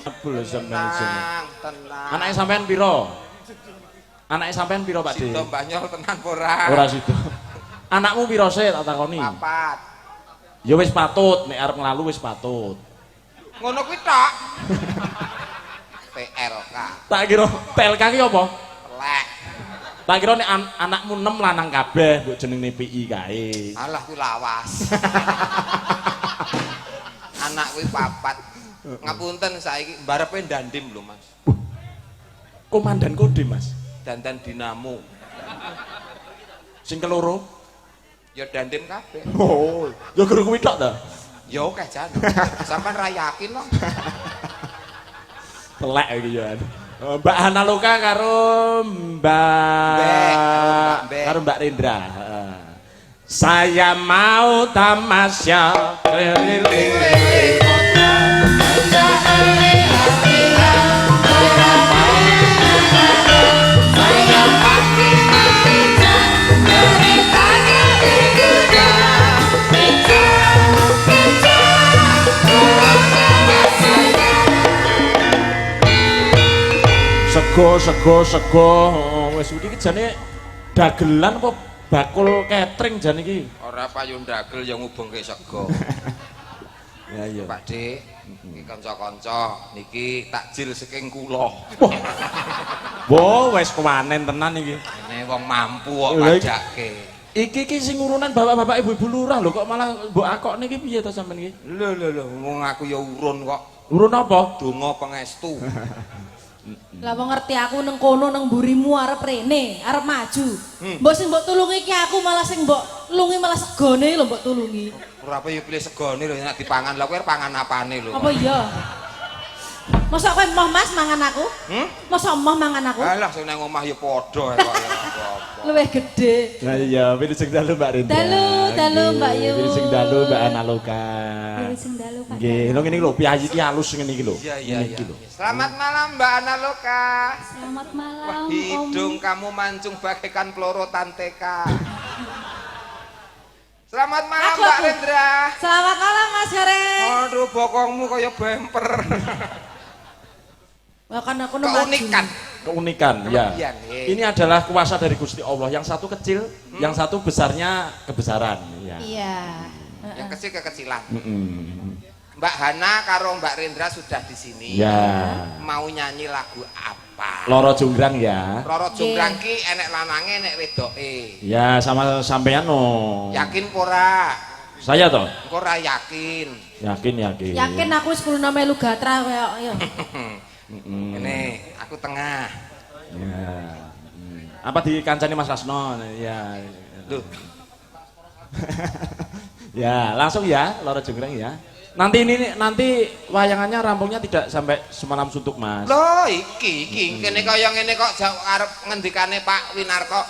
Abul sampean sini. Tenang. Anake sampean pira? Anake sampean pira, Pak De? Sida Mbah Nyol tenan ora? Ora sida. Anakmu pira sih tak takoni? 4. Ya wis patut, nek arep nglalu wis patut. Ngono kuwi tok. PLK. Tak kira PLK ki apa? Lek. Tak kira nek anakmu 6 lanang kabeh, mbok jenenge PI kae. Alah kuwi lawas. Anak kuwi 4. Ngapunten saiki mbarepe ndandim lho Mas. Komandan Kodim, Mas. Dandan dinamo. Sing keloro? Ya dandim kabeh. Oh, ya guru kuwi tok ta? Ya oke jan. Sampeyan ra yakin kok. Telek iki ya. Mbak Analoka karo Mbak Rendra. Heeh. Saya mau tamasya keliling sego wis iki jane dagelan apa bakul catering jane iki Ora payung dagel ya ngubengke sego. ya iya Pak Dik, iki kanca-kanca niki takjil saking kula. wo wis kewanen tenan iki Ini wong mampu kok Lha iki- pajake. iki sing urunan bapak-bapak ibu-ibu lurah lho kok malah mbok akokne iki piye to sampean iki Lho, wong aku ya urun kok. urun apa Donga pengestu. Lah wong ngerti aku nang kono nang mburimu arep rene, arep maju. Mbok sing mbok tulungi ki aku malah sing mbok lungi malah segone lho mbok tulungi. Ora apa ya pilih segone lho nek dipangan. Lah kowe pangan apane lho. Apa iya? Masa kowe emoh Mas mangan aku? Masa emoh mangan aku? Alah sing nang omah ya padha kok ya apa-apa. Luwih gede. nah iya pilih sing dalu Mbak Rendra Dalu, Mbak Yu. pilih sing dalu Mbak Analoka Pilih sing dalu, Pak. nggih lho ngene iki lho piyayi iki halus ngene iki lho Iya. Ngene iki lho. Selamat malam Mbak Analoka. Selamat Wah, malam, Om. hidung kamu mancung bagaikan pelorotan TK. Selamat malam Aku, Mbak aku. Rendra. Selamat malam Mas Gareng. Aduh bokongmu kaya bemper. Wah kan aku nang maju. Keunikan ya Kelebihan, ini adalah kuasa dari Gusti Allah yang satu kecil yang satu besarnya kebesaran ya Iya. Yang kecil kekecilan. Mm-mm. Mbak Hana karo Mbak Rendra sudah di sini. ya Mau nyanyi lagu apa? loro jonggrang ya Roro Jonggrang ki enek lanange enek wedoke. ya sama sampean no Yakin pora? saya toh Engko ora yakin. yakin Yakin aku wis kulo melu gatra kaya ya. Ini aku tengah. ya apa di kancane Mas Rasno ya Loh, ya langsung ya loro jonggrang ya nanti wayangannya rampungnya tidak sampai semalam suntuk Mas loh iki kene kaya ngene kok arep ngendikane Pak Winarko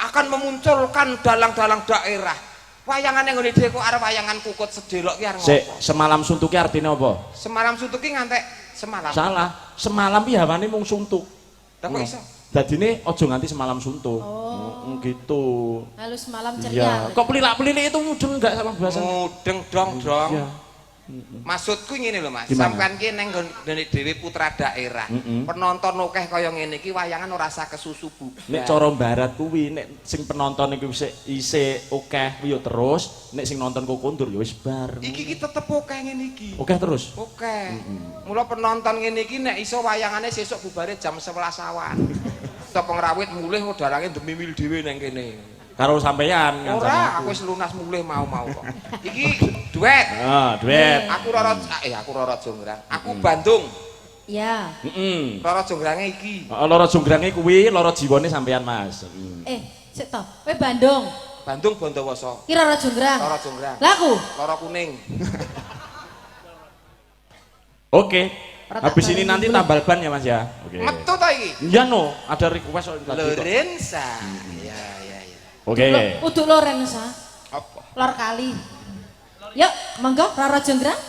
akan memunculkan dalang-dalang daerah. Wayangan yang ngene dhewe kok arep wayangan kukut sedelok ki arep Sik, ngopo? semalam suntuknya artinya apa? Semalam suntuk ki ngantek semalam. Salah. Semalam ki hawane mung suntuk. Lah kok iso? Dadine aja nganti semalam suntuk. Gitu. Halus malam Iya. ceria. Kok pelilak-pelilik itu mudeng enggak sama bahasa? Mudeng dong. Iya. Maksudku ngene lho Mas, Gimana? sampean ki ning nggone dhewe putra daerah. Penonton akeh kaya ngene iki wayangan ora usah kesusu bubar. Nek cara barat kuwi nek sing penonton iku isih akeh ya terus, nek sing nonton kok kondur ya wis bar. Iki tetep akeh ngene iki. Oke terus. Oke. Mula penonton ngene iki nek iso wayangane sesuk bubare jam 11 awan. Toko ngrawit mulih dalange demi mil dhewe nang kene. Karo sampean Ora, aku wis lunas mulih mau-mau kok. Iki duet. Duet. Aku Roro Jonggrang. Aku Bandung. Ya. Heeh. Roro Jonggrangnya iki. Loro jonggrange kuwi loro jiwane sampean Mas. Sik to. Kowe Bandung. Bandung Bondowoso. Ki Roro Jonggrang. Roro Jonggrang. Lah aku Loro kuning. Oke. Habis ini nanti tambal ban ya Mas ya. Oke. Metu ta iki? Iya no, ada request soal tadi kok. Lorenza. Ya. Oke. Uduk Lorenza. Apa? Lor kali. Yuk, monggo Rara Jonggrang.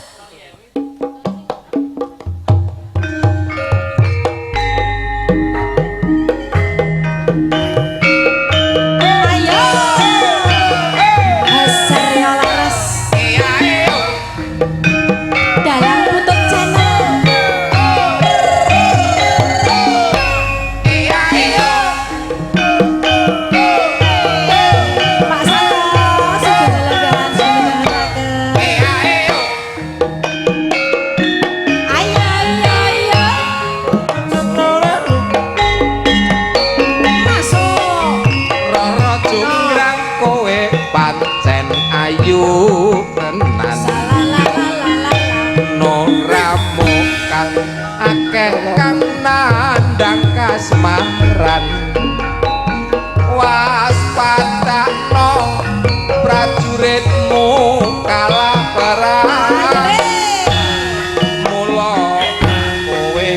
Ayo. Hasilnya laras. Dalam tutup channel. Pak Santos, segala jalan sebenarnya. Ayo, ayo, ayo. Masuk. Rara Jonggrang kowe pancen ayu tenan. Salalalalala. Noramu kang akeh kang nandang kasmaran. Waspadakno prajuritmu kalah perang. Mula kowe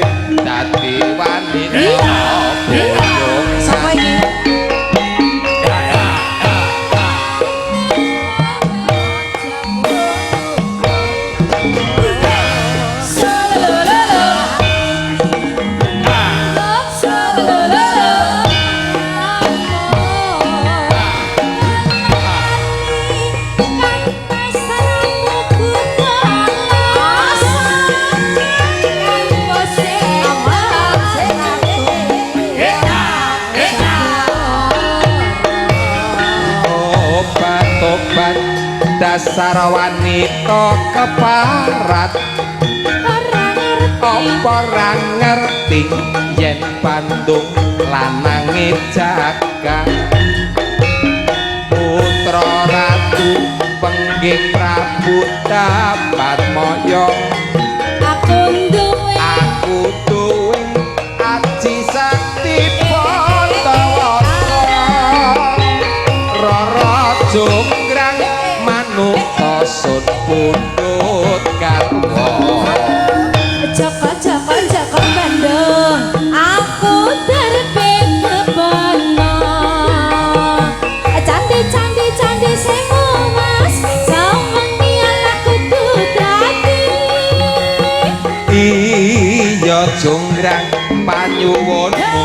dadi wanita boyong. Sapa iki? Obat-obat dasar wanita keparat. Apa ra ngerti yen Bandung lanange jagat. Putra ratu penggih Prabu Dabatmaya. Aku duwe aji sakti Pandawasa. Rara Jonggrang manungsa sut pundhut garwa. Joko Bandung, aku terbit kebono. Candi sing mas, sawengi aku dadi. Iya Jonggrang panyuwunmu.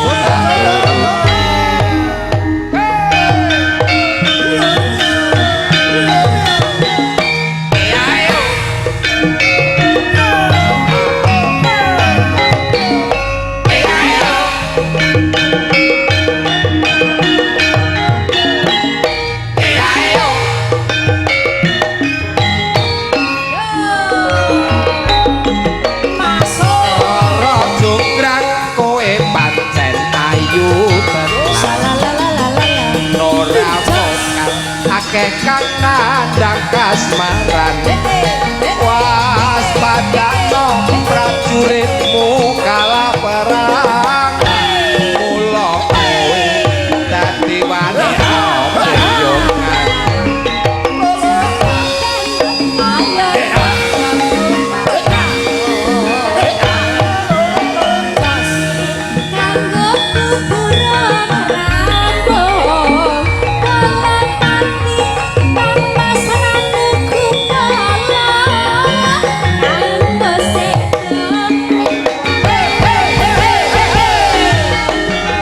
Rara Jonggrang kowe pancen ayu tenan. Nora mokan akeh kang nandang kasmaran. Waspadakno prajuritmu kalah perang. Mula kowe dadi wanita boyongan. Kanggo kuburan rambung, kalapati kang masranku kepala. Ando sedang.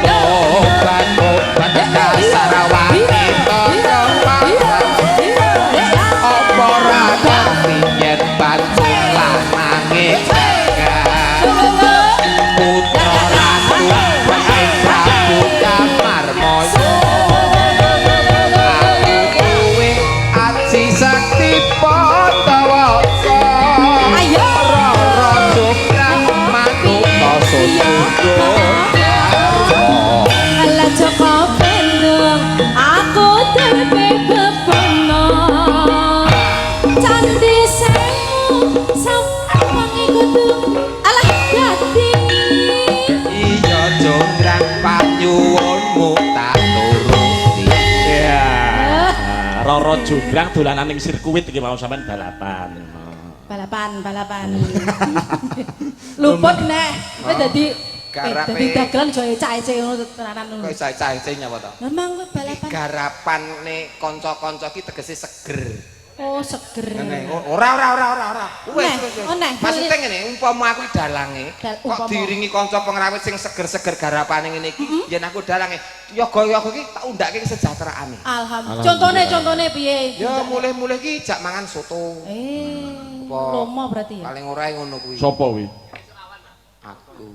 Obat-obat dasar wanita keparat. Apa ra ngerti yen Bandung lanange jagat. Putra ratu penggih Prabu Damarmaya. Aku duwe aji sakti Pandawasa. Ayo. Rara Jonggrang manungsa sut pundhut garwa. Ala Joko Bandung, aku terbit kebono. Candi semu, sawengi kudu alah dadi. Iya Jonggrang panyuwunmu tak turuti. Ya. Rara Jonggrang dolanan ning sirkuit iki mau sampean balapan. Balapan. Luput nek kowe dadi Garape. dadi dagelan jo ecak-ecek ngono tenanan ngono. Kok cah-cah nyapa to? Memang kowe balapan. Garapane kanca-kanca ki tegese seger. Oh, seger. Ngene. Ora. Wes. Neh. Maksudnya ngene, umpama aku dalange, kok Umpama. diiringi kanca pengrawit sing seger-seger garapane ngene iki, yen aku dalange, yoga-yoga ki tak undake kesejahteraane. Alhamdulillah. Contone piye? Ya mulih-mulih ki jak mangan soto. Apa? Lomo berarti ya. Paling ora ngono kuwi. Sopo wi? Aku.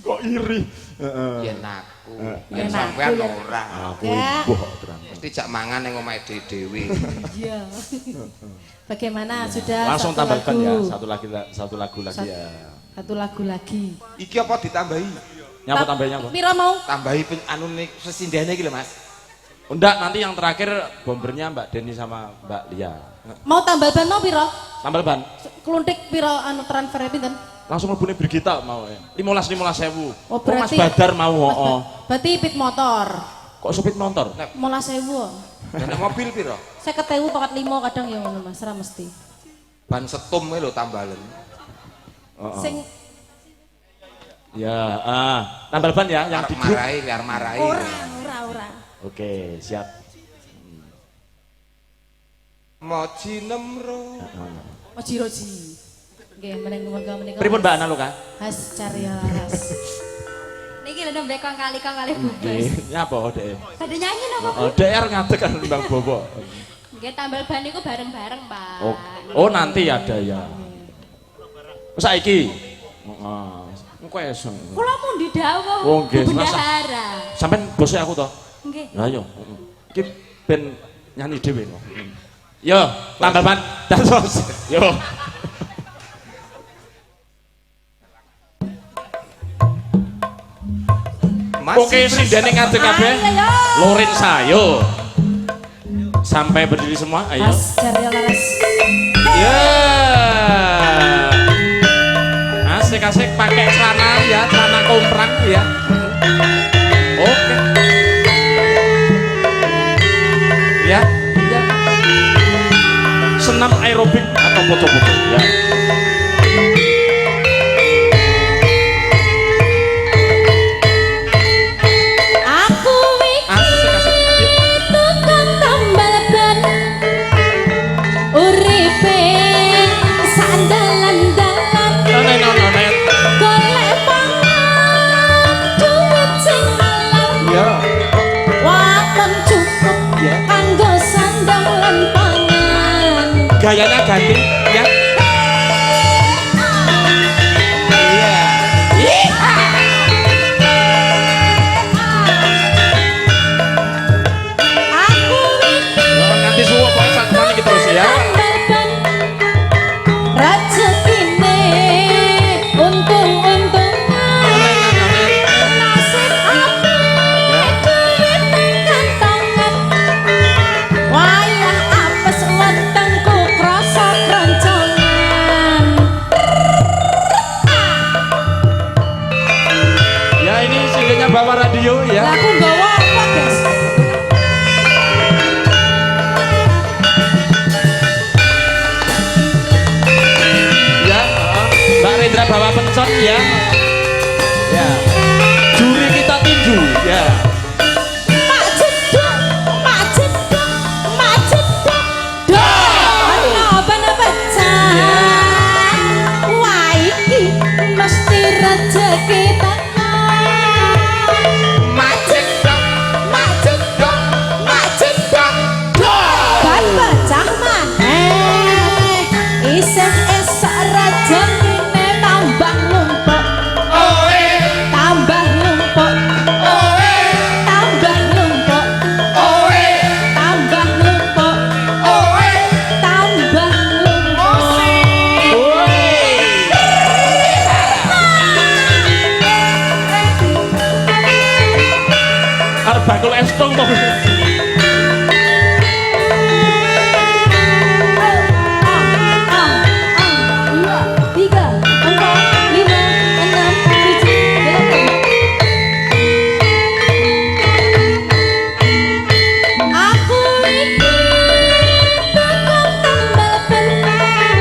Kok iri? Heeh. Yen aku. Yen Yen sampean aku ya. ora. Aku Ya. ibuh terang. Mesti jak mangan ning omahe dhewe. Iya. Bagaimana sudah Langsung satu tambahkan lagu? ya satu lagu lagi Satu- ya. Satu lagu lagi. Iki apa ditambahi? Nyapa tambahnya apa? Pira mau? Tambahi anu nih sesindene iki lho, Mas. Enggak, nanti yang terakhir bombernya Mbak Deni sama Mbak Lia. Mau tambal ban mau pira? Tambal ban. Keluntik pira anu transfer pinten? Langsung mlebune Brigita mau ya. 15.000. Oh, Mas berarti Badar mau, oh. Berarti pit motor. Kok supit motor? 15.000. Nek mobil piro? 50.000 pakat 5 kadang ya ngono Mas, ora mesti. Ban setum lho tambalen. Sing Ya, tambal ban ya yang Arep di grup. marahi, biar marahi. ora. Oke, siap. Moji nemro. Oji-oji. Nggih, menika. Pripun Mbak Analoka? Has Carya Laras. Niki lho mbek kong kali bubes. Nggih, nyapa Dek? Pada nyanyi napa? Oh, DR ngadeg kan Mbak Bobo. Nggih tambal ban niku bareng-bareng, Pak. Oh, nanti ada ya. Saiki. Heeh. Engko esuk. Kula mundi dawuh. Oh, nggih, bendahara. Sampeyan bosnya aku toh? Nggih. Lah yo. Iki ben nyanyi dhewe kok. Yo, tambal ban. Dados. Yo. Oke, sindene ngadeg kabeh. Lorin sayo. Sampai berdiri semua, ayo. Has Carya Laras. Ya. Asik-asik pakai celana ya, celana komprang ya. Oke. Ya, ya. Senam aerobik atau foto-foto ya. Aku Asik-asik. tukang tambal ban. Uripe sandalan-dalan. No. Golek pangan duit sing halal. Ya. Waton cukup kanggo sandang lan pangan. Gayanya ganti ya. Aku iki Nanti suwuk pokoke sak temane iki terus ya. tambal ban. Rezekine untung-untungan. Nasib apik duit ning kantongan. Wayah apes wetengku krasa kroncongan. Ya ini singlenya Bawa Radio ya. Lah aku nggawa apa, Guys? Ya, Mbak Rendra bawa pencon ya. Ya. Juri kita tinju ya. Mak jedok, mak jedok, mak jedok. Napa pecah? Wah iki mesti rezeki tenan. Macet dong. Ban pecah maneh. Isih esok rejenine tambah numpuk. Tambah numpuk. Tambah numpuk. Tambah numpuk. Tambah numpuk. Arep bakul estong to. Dua, tiga, empat, lima, enam, tujuh, delapan. Aku iki tukang tambal ban.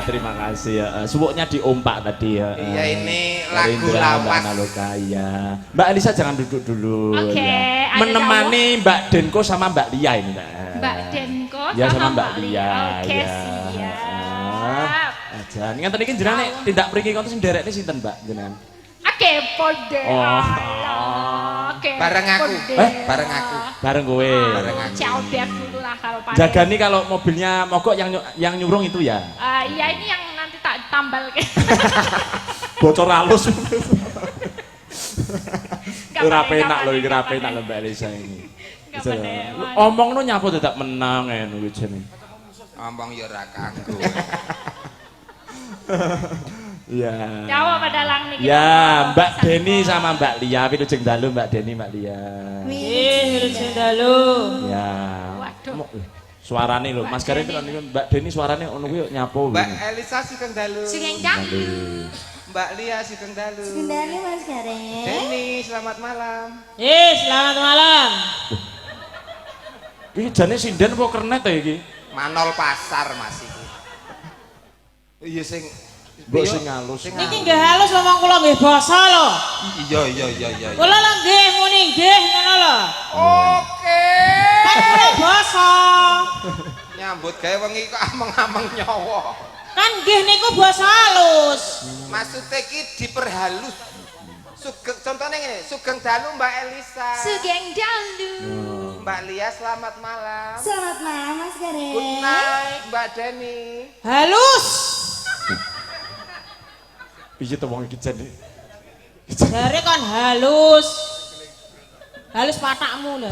terima kasih ya. Suwuknya diompak tadi ya. Iya, ini Dari lagu Indra, Mbak lawas. Analoka ya. Mbak Elisa jangan duduk dulu. Oke, ya. ada Menemani Mbak Denko sama Mbak Lia ini, Mbak. Mbak Denko Ya sama Mbak Mbak Lia. Oke, ya. siap. Aja. Nganten iki jenengan nek tindak mriki konten sing nderekne sinten, Mbak jenengan? Oke, pode. Oh. Alah, oke, Bareng aku. pode. Bareng aku. Bareng kowe. Bareng aku. Caldek dulu lah kalau pada. Jagani kalau mobilnya mogok yang nyurung itu ya. Iya, ini yang nanti tak tambal ke. Bocor halus. Nggak Ora pandai, penak nggak lho, iki ora pandai, penak nggak lho Mbak Elisa ini. Nggak pandai, mana. Omongno nyapa tetap menang ngono kuwi jenenge. Ngomong ya ora kanggo. Iya. Jawab pada lang nih. Ya, Mbak Deni sama Mbak Lia, wilujeng dalu Mbak Deni, Mbak Lia. Wilujeng dalu. Ya. Waduh. Suarane lho, Mas Garin itu Mbak Deni suarane ono kuwi nyapo. Mbak Elisa Sugeng Dalu. Sugeng Dalu. Mbak Lia Sugeng Dalu. Kendali Mas Gareng. Denny, selamat malam. Selamat malam. Iki jane sinden apa kernet ya iki? Manol pasar Mas iki. Iya sing Mbok sing halus. Niki nggih halus ngomong kula nggih basa lho. Iya. Kula lho nggih muni nggih ngono lho. Oke. Kan kula basa. Nyambut gawe wengi kok ameng-ameng nyawa. Kan nggih niku basa halus. Maksudnya ki diperhalus. Sugeng contohnya ngene, Sugeng Dalu Mbak Elisa. Sugeng Dalu. Mbak Lia selamat malam. Selamat malam Mas Gareng. Good night Mbak Denny. Halus. Piye to wong iki jane? Jare kan halus. Halus patakmu lho.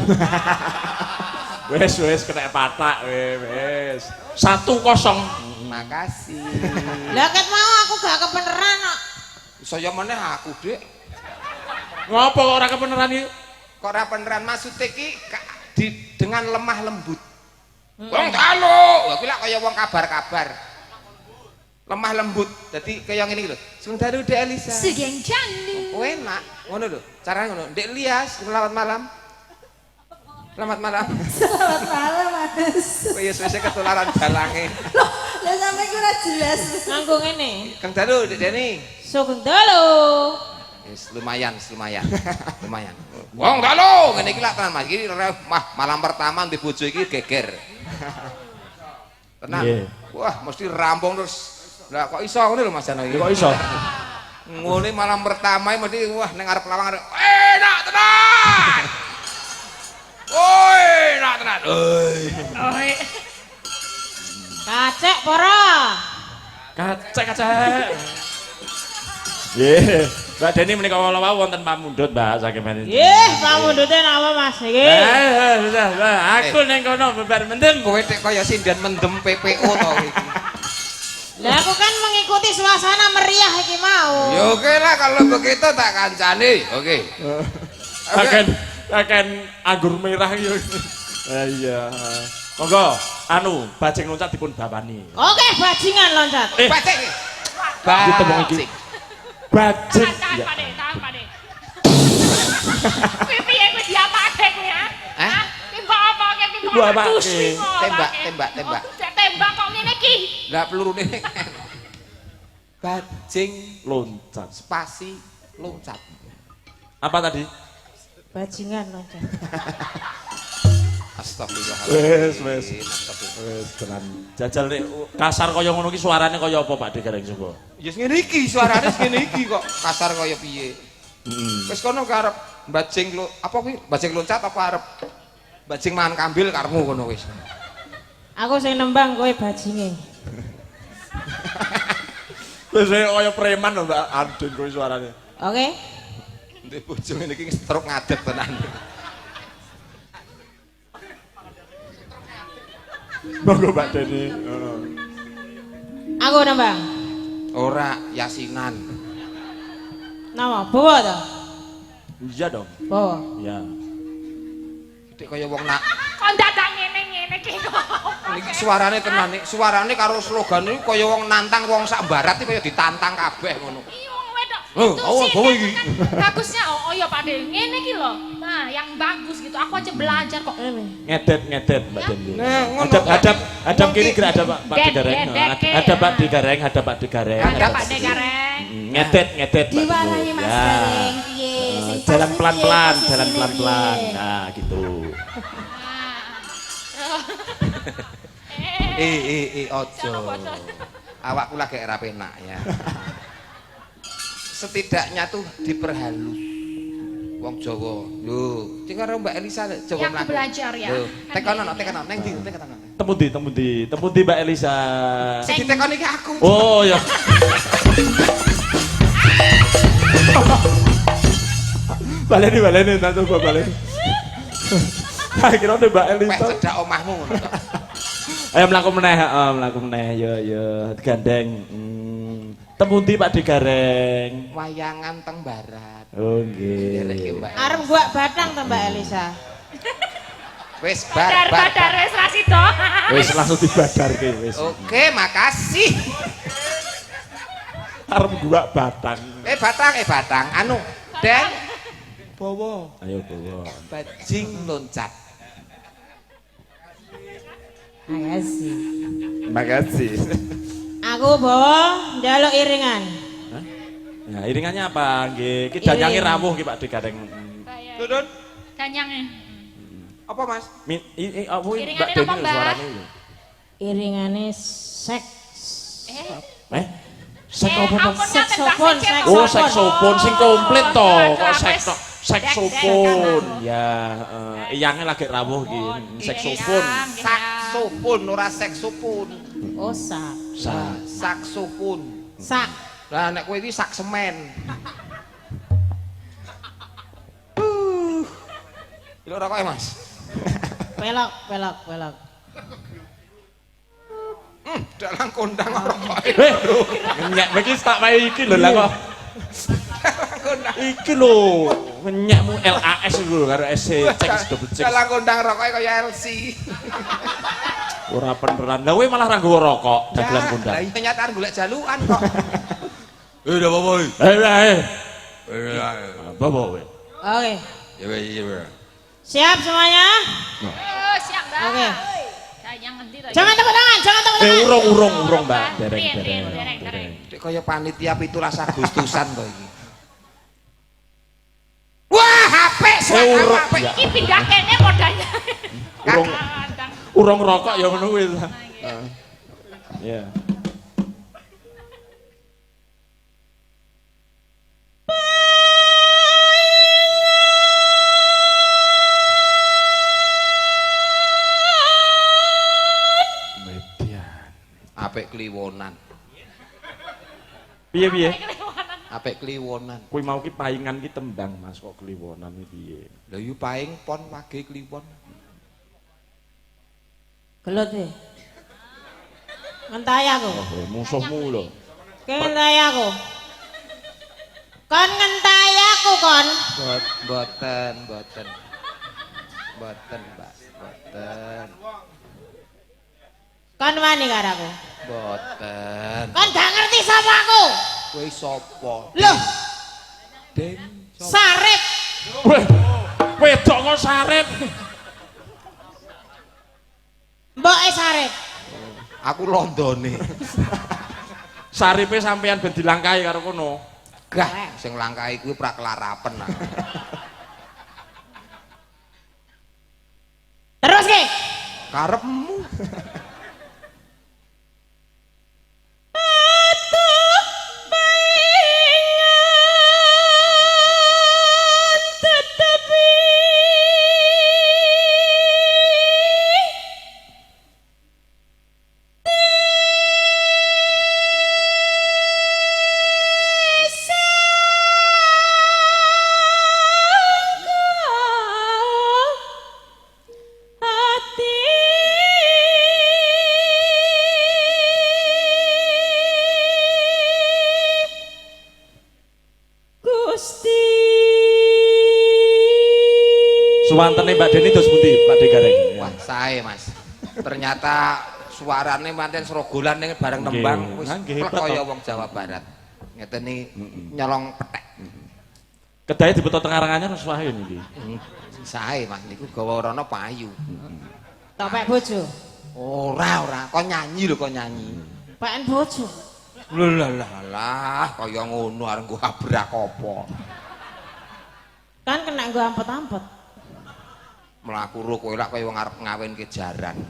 Wes kena patak wes. 1-0. Makasih. Lah ket mau aku gak kebeneran kok. Saya meneh aku, Dik. Ngopo kok ora kebenaran iki? Kok ora beneran maksudnya ki dengan lemah lembut. Wong dalu, lha kuwi lak kaya wong kabar-kabar. Lemah lembut. Dadi kaya ngene iki lho. Sugeng Dalu Dek Elisa. Sugeng Dalu. Oh, enak. Ngono lho. Carane ngono. Dek Lias, selamat malam. Selamat malam. Selamat malam Mas. Kowe ya wis ketularan dalange. Loh, lah sampe ora jelas. Nganggo ngene. Kang Dalu, Dek Deni. Sugeng dalu. Yes, lumayan. Lumayan. Wong dalu, ngene iki lak tenan Mas. Iki malam pertama di bojo iki geger. Tenang. Nggih. Wah, mesti rampung terus. Lah kok iso ngono lho Mas Jano iki. Kok iso? Ngene malam pertama mesti wah ning arep lawang enak tenan. Oi, enak tenan. Oi. Kacek para. Kacek. Nggih, Mbak Deni menika kala wau wonten pamundhut, Mbak, saking manajemen. Nggih, pamundhute napa Mas iki? Aku ning kono bebar mendem. Kowe tek kaya sinden mendem PPO to iki. Lah aku kan mengikuti suasana meriah iki mau. Ya oke lah kalau begitu tak kancani. Oke. Akan anggur merah iki. Iya. Monggo, bajing loncat dipun bawani. Oke, bajingan loncat. Bacek. Ditembung iki. Bajing. Tahan pade. Piye kowe diapake kowe ya? Hah? Timbak apa ke timbak? Timbak apa Dus, ke? timbak, Tembak. Tembak kok ngene iki. Lah pelurune. Bajing Loncat. spasi loncat. Apa tadi? Bajingan loncat. Astagfirullahaladzim. Wes. Astagfirullah. Wes tenan. Jajal nek kasar kaya ngono ki suarane kaya apa Pak Dekareng Sungko? Ya ngene iki suarane ngene iki kok kasar kaya piye. Wis kono karep bajing apa kuwi? Bajing loncat apa arep bajing mangan kambil karepmu kono wis. Aku sing nembang kowe bajinge. Wis kaya preman lho Mbak Adun kowe suarane. Oke. Ndek bojo ngene iki stroke ngadeg tenan. Monggo Mbak Deni. Aku nembang. Ora yasinan. Nama bawa to? Iya dong. Bawa. Ya. Dek kaya wong nak Kok dadak ngene iki kok. niki suarane tenan nih. Suarane karo slogan niku kaya wong nantang wong sak barat iki kaya ditantang kabeh ngono. Iya wong wedok. Oh, Itu bawa sih iki. kan bagusnya oh ya Pak De. Ngene iki lho. Nah, yang bagus gitu. Aku aja belajar kok. Ngedet Mbak Dendi. Nah, ngono. Hadap kiri kira ada Pak Digareng. Ada Pak Digareng, ada Pak Digareng. Ada Pak De Gareng. Ngedet Mbak Dendi. Diwarahi Mas Ya. Gareng piye? Sing pas Jalan piye, pelan-pelan, posisine jalan pelan-pelan. piye? Nah, gitu. Ojo. Awakku lagi era penak ya. Setidaknya tuh diperhalus. Wong Jawa. Lho, sing karo Mbak Elisa Jawa Yang aku belajar ya. Lho, Kan tekono neng ndi tekono. Temudi Mbak Elisa. Sing ditekoni iki aku. Oh ya. Baleni nanti gua baleni. Kira Mbak Pek Elisa. cedak omahmu ngono to. Ayo mlaku meneh, yo gandeng. Temudi Pak Digareng. Wayangan teng barat. Oh nggih. Dereke Mbak. Arep gua batang to Mbak Elisa. Wis Badar wis lah sito. Wis langsung dibadarke wis. Oke, makasih. Arep gua batang. Batang. Anu, Den. Bawa Ayo bawa. bajing loncat. Makasih. Aku bawa njaluk iringan. Nah, iringannya apa? Nggih, ki danyange rawuh ki Pak Digareng. Dudun, Danyangnya. apa Mas? Apa Iringannya Mbak Dendi apa, Mbak? suarane lho. Iringane seks. Sek apa Pak? Saksofon, Oh, saksofon sing komplit to. Kok Wes. saksofon. Ya, iyangnya lagi rawuh ki. Saksofon. Saksofon ora seksofon. Oh, sak. Saksofon. Sak. Lah nek kowe iki sak semen. Lho rokoke Mas. Pelok. Dalang kondang rokoke. Nyek iki tak wae iki lho lah kok. Iki lho, nyekmu LAS lho karo SC cek double check. Dalang kondang rokoke kaya LC. Ora beneran. Lah kowe malah ra nggawa rokok dagelan Lah kondang. iya nyataan golek jalukan kok. Udah apa boy? Apa kowe? Oke. Ya. Siap semuanya? Siap, Mbak. Oke. Danyang ngendi to? Jangan tepuk tangan. Urung Mbak. Dereng. Dek kaya panitia 17 Agustusan kok iki. Wah, HP urung. HP. Ya. Iki pindah kene modalnya. Urung rokok ya ngono kuwi. Ya. Apik kliwonan. Piye? Apik kliwonan. Kuwi mau ki paingan ki tembang Mas kok kliwonan iki piye? Lha yu paing pon wage kliwon. Gelut e. Ngentai aku. Oh, musuhmu lho. Ngentai aku. Kon ngentai aku kon. Boten, Mbak. Boten. Kon wani karo aku. Boten. Kon gak ngerti sapa aku. Kowe sapa? Loh, Den. Sarip. Weh, wedok kok sarep. Mboke Sarip. Aku londone. Saripe sampean ben dilangkahi karo kono. Gah, sing langkahi kuwi prakelarapen. Terus ki. Karepmu. Suwantene Mbak Deni dos pundi Pak Digareng? Wah, sae Mas. Ternyata suarane manten serogolan ning bareng Nggih. nembang wis Nggih, plek hebat, kaya toh. wong Jawa Barat. Ngeten nyolong petek. Kedahe dibeto teng Karanganyar wis wae niki. Sae Mas niku gawa rono payu. Tak pek bojo. Ora, kok nyanyi lho kok nyanyi. Peken bojo. Lah, kaya ngono arep nggo abrak apa. Kan kena nggo ampet-ampet. Mlaku ro kowe lak kaya wong arep ngawinke jaran.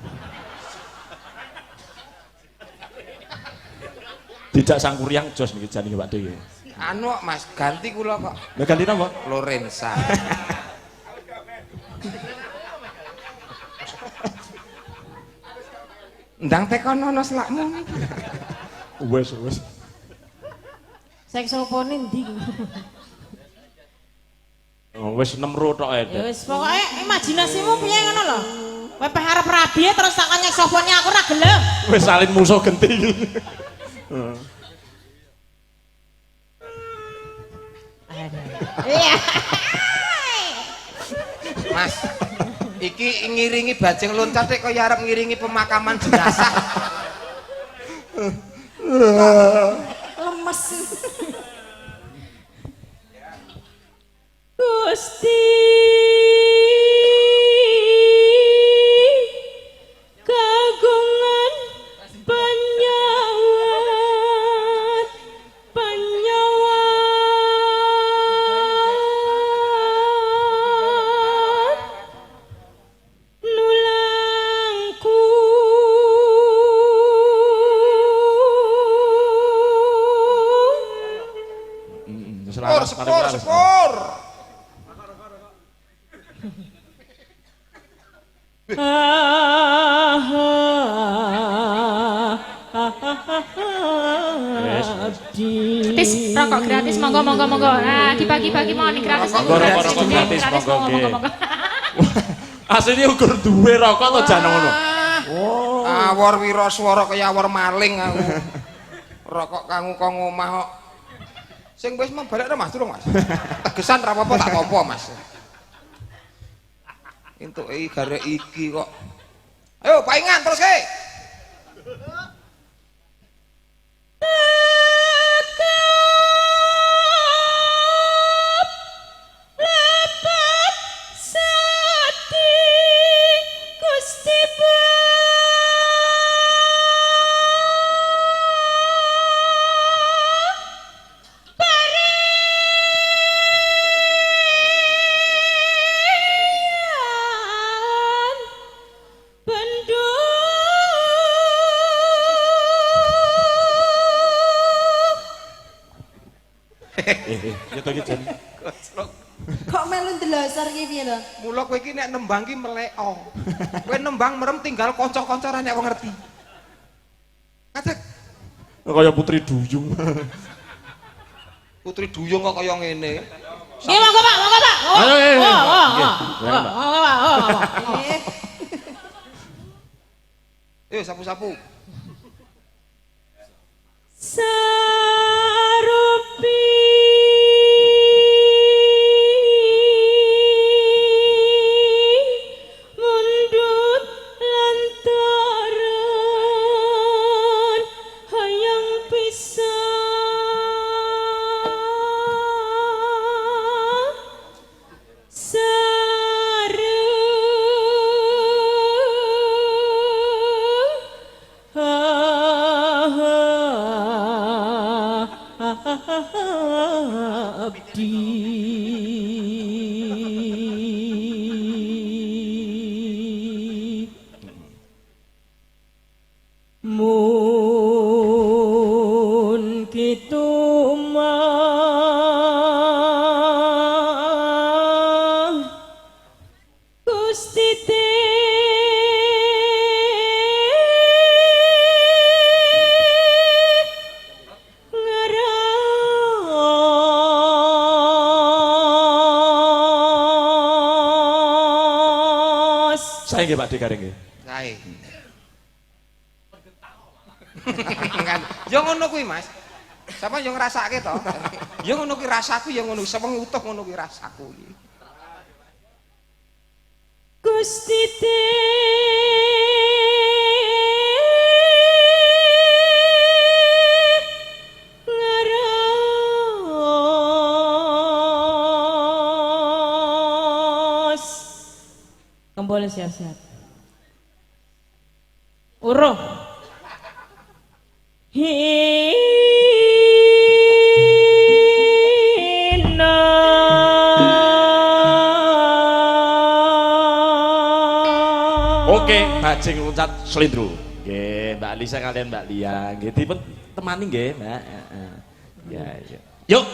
Tidak sangkuriang jos niki jane Pak De. Anu Mas, ganti kula kok. Lah ganti napa? Lorenza. Ndang tekon ono selakmu. Wes. Saksofone ndi? Oh, wis 6 ro tok ae. Ya wis pokoke imajinasimu piye ngono lho. Kowe pe arep rabi terus tak saksofone aku ora gelem. Wis salin musuh genti. Iya. Mas, iki ngiringi bajeng loncat kaya arep ngiringi pemakaman jenazah. Lemes. Gusti kagungan penyawat nulangku Sepur. Tis, rokok gratis, monggo. Nah, dibagi-bagi mau nih gratis. Rokok gratis, monggo. Monggo. Asline ukur duwe rokok to jan ngono. Awor wiraswara kaya awor maling aku. Rokok kanggo kok omah kok. Sing wis mbalekno Mas durung Mas. Tegesan ra apa-apa tak tampa Mas. Entuk garek iki kok. Ayo paingan terus ke. Gitu iki jan. Kok melu ndelosor iki piye lho? Mula kowe iki nek nembang ki meleo. Kowe nembang merem tinggal kanca-kanca ra nek wong ngerti. Kadek Kaya Putri Duyung. Putri Duyung kok kaya ngene. Nggih monggo Pak. Ayo, ayo. Monggo Pak. Ayo sapu-sapu. Sarupi mundut lantaran hayang pisah abdi mun kitu mah Gusti Saya nggih Pak De Gareng nggih. Sae. Ya ngono kuwi Mas. Sampe yo ngrasake to. Ya ngono kuwi rasaku ya ngono, sewengi utuh ngono kuwi rasaku iki. Gusti ngaran boleh siap-siap. Uruh. Hina. Oke, bajing loncat selindro. Nggih, Mbak Lisa kalian Mbak Lia. Nggih, dipun temani nggih, Mbak. Ya, ya. Yuk.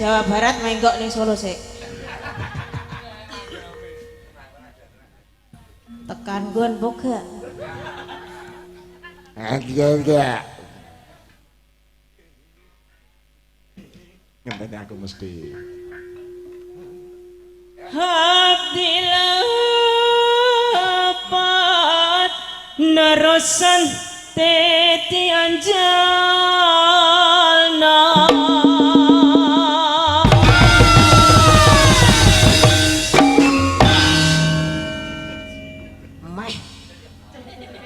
Jawa Barat menggok ning Solo sik. Tekan gon boga. Enggak. Ngenteni aku mesti. Hati lapat narosan teti anjalna.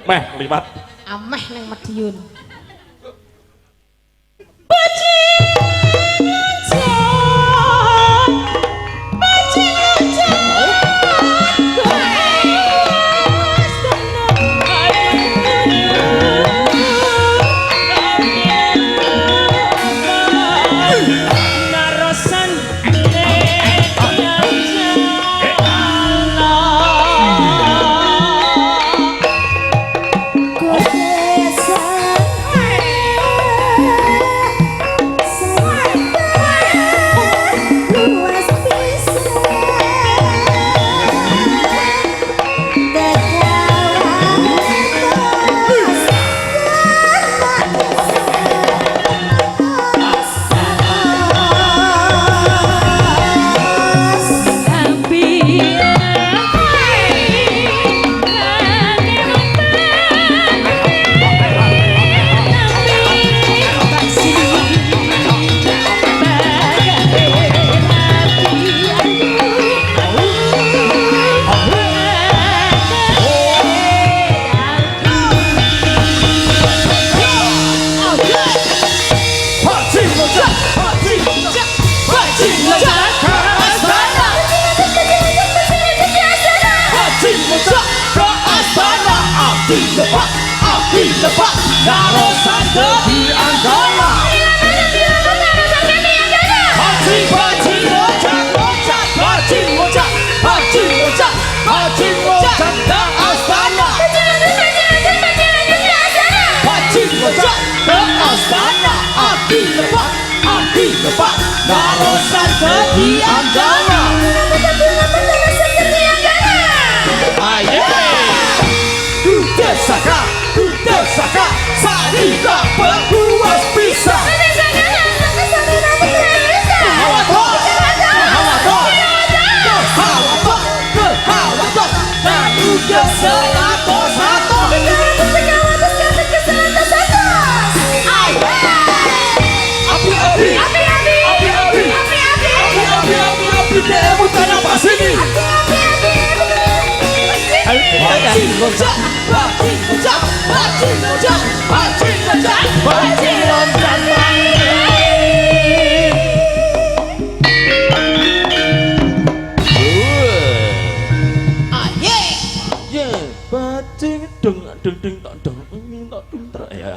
Meh liwat. Ameh neng Madiun. Lepak narosan di Anggara. Haji loncat loncat, haji loncat, haji loncat, haji loncat ke Astana. Haji loncat ke Astana. Api lepak narosan di Anggara. Aye, Saka, Sarita berbuas pisang. Berhawator, dan juga seratus-satu. Api-api, api-api, api-api, api-api, api-api. bajing loncat, bajing loncat, bajing loncat, bajing loncat, bajing loncat langit. Aye. Ya, bajing deng deng deng tok deng tok deng tok ya.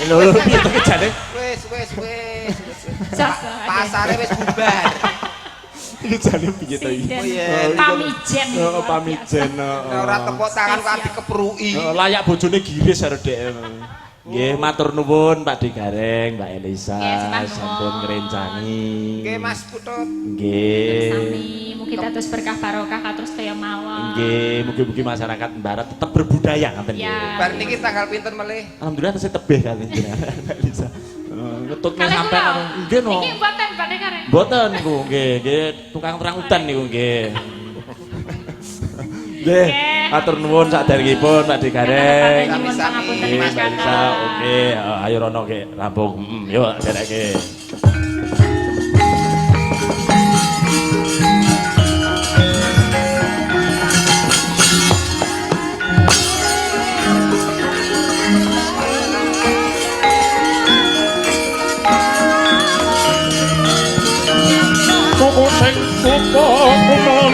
Lho piye to kejane? Wis. Sasa. Pasare wis bubar. Iki jane piye to iki? Sinden. iya. Pamijen. Oh, pamijen. Ora tepuk tangan kok dikepruki. Layak bojone giris karo dhek. Nggih, matur nuwun Pak Digareng, Mbak Elisa, Nggih, sembah sampun nuwun. ngrencangi. Nggih Mas Putut. Nggih. Sami mugi dados berkah barokah kados kaya mawon. Nggih, mugi-mugi masyarakat Barat tetap berbudaya ngoten nggih. Ya. Bar niki tanggal pinten melih? Alhamdulillah tesih tebih kali jenengan Mbak Elisa. Ngetutne Kalih sampean kula. nggih no. Niki mboten Pak Kareng. Mboten niku nggih tukang terang hutan niku nggih. Nggih, matur nuwun saderengipun Pak Digareng. Nyuwun pangapunten Nggih, Mas Mbak Elisa, Kata. oke, ayo rono ke rampung. Yuk, dereke. Kok sing kumpul-kumpul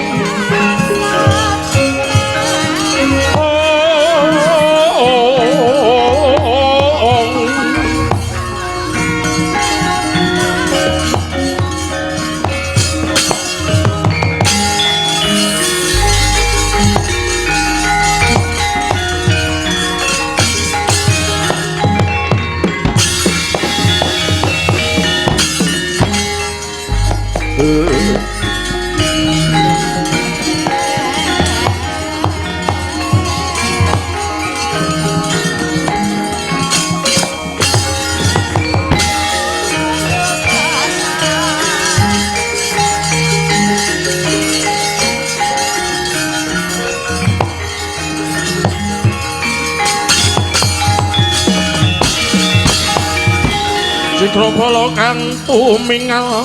Cikropolo kang tumingal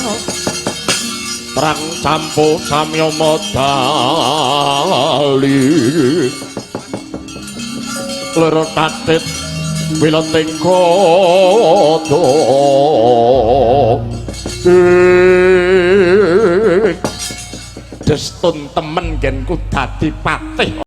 perang campo samya modali loro tatit wilenting kodo destun temen genku dadi patih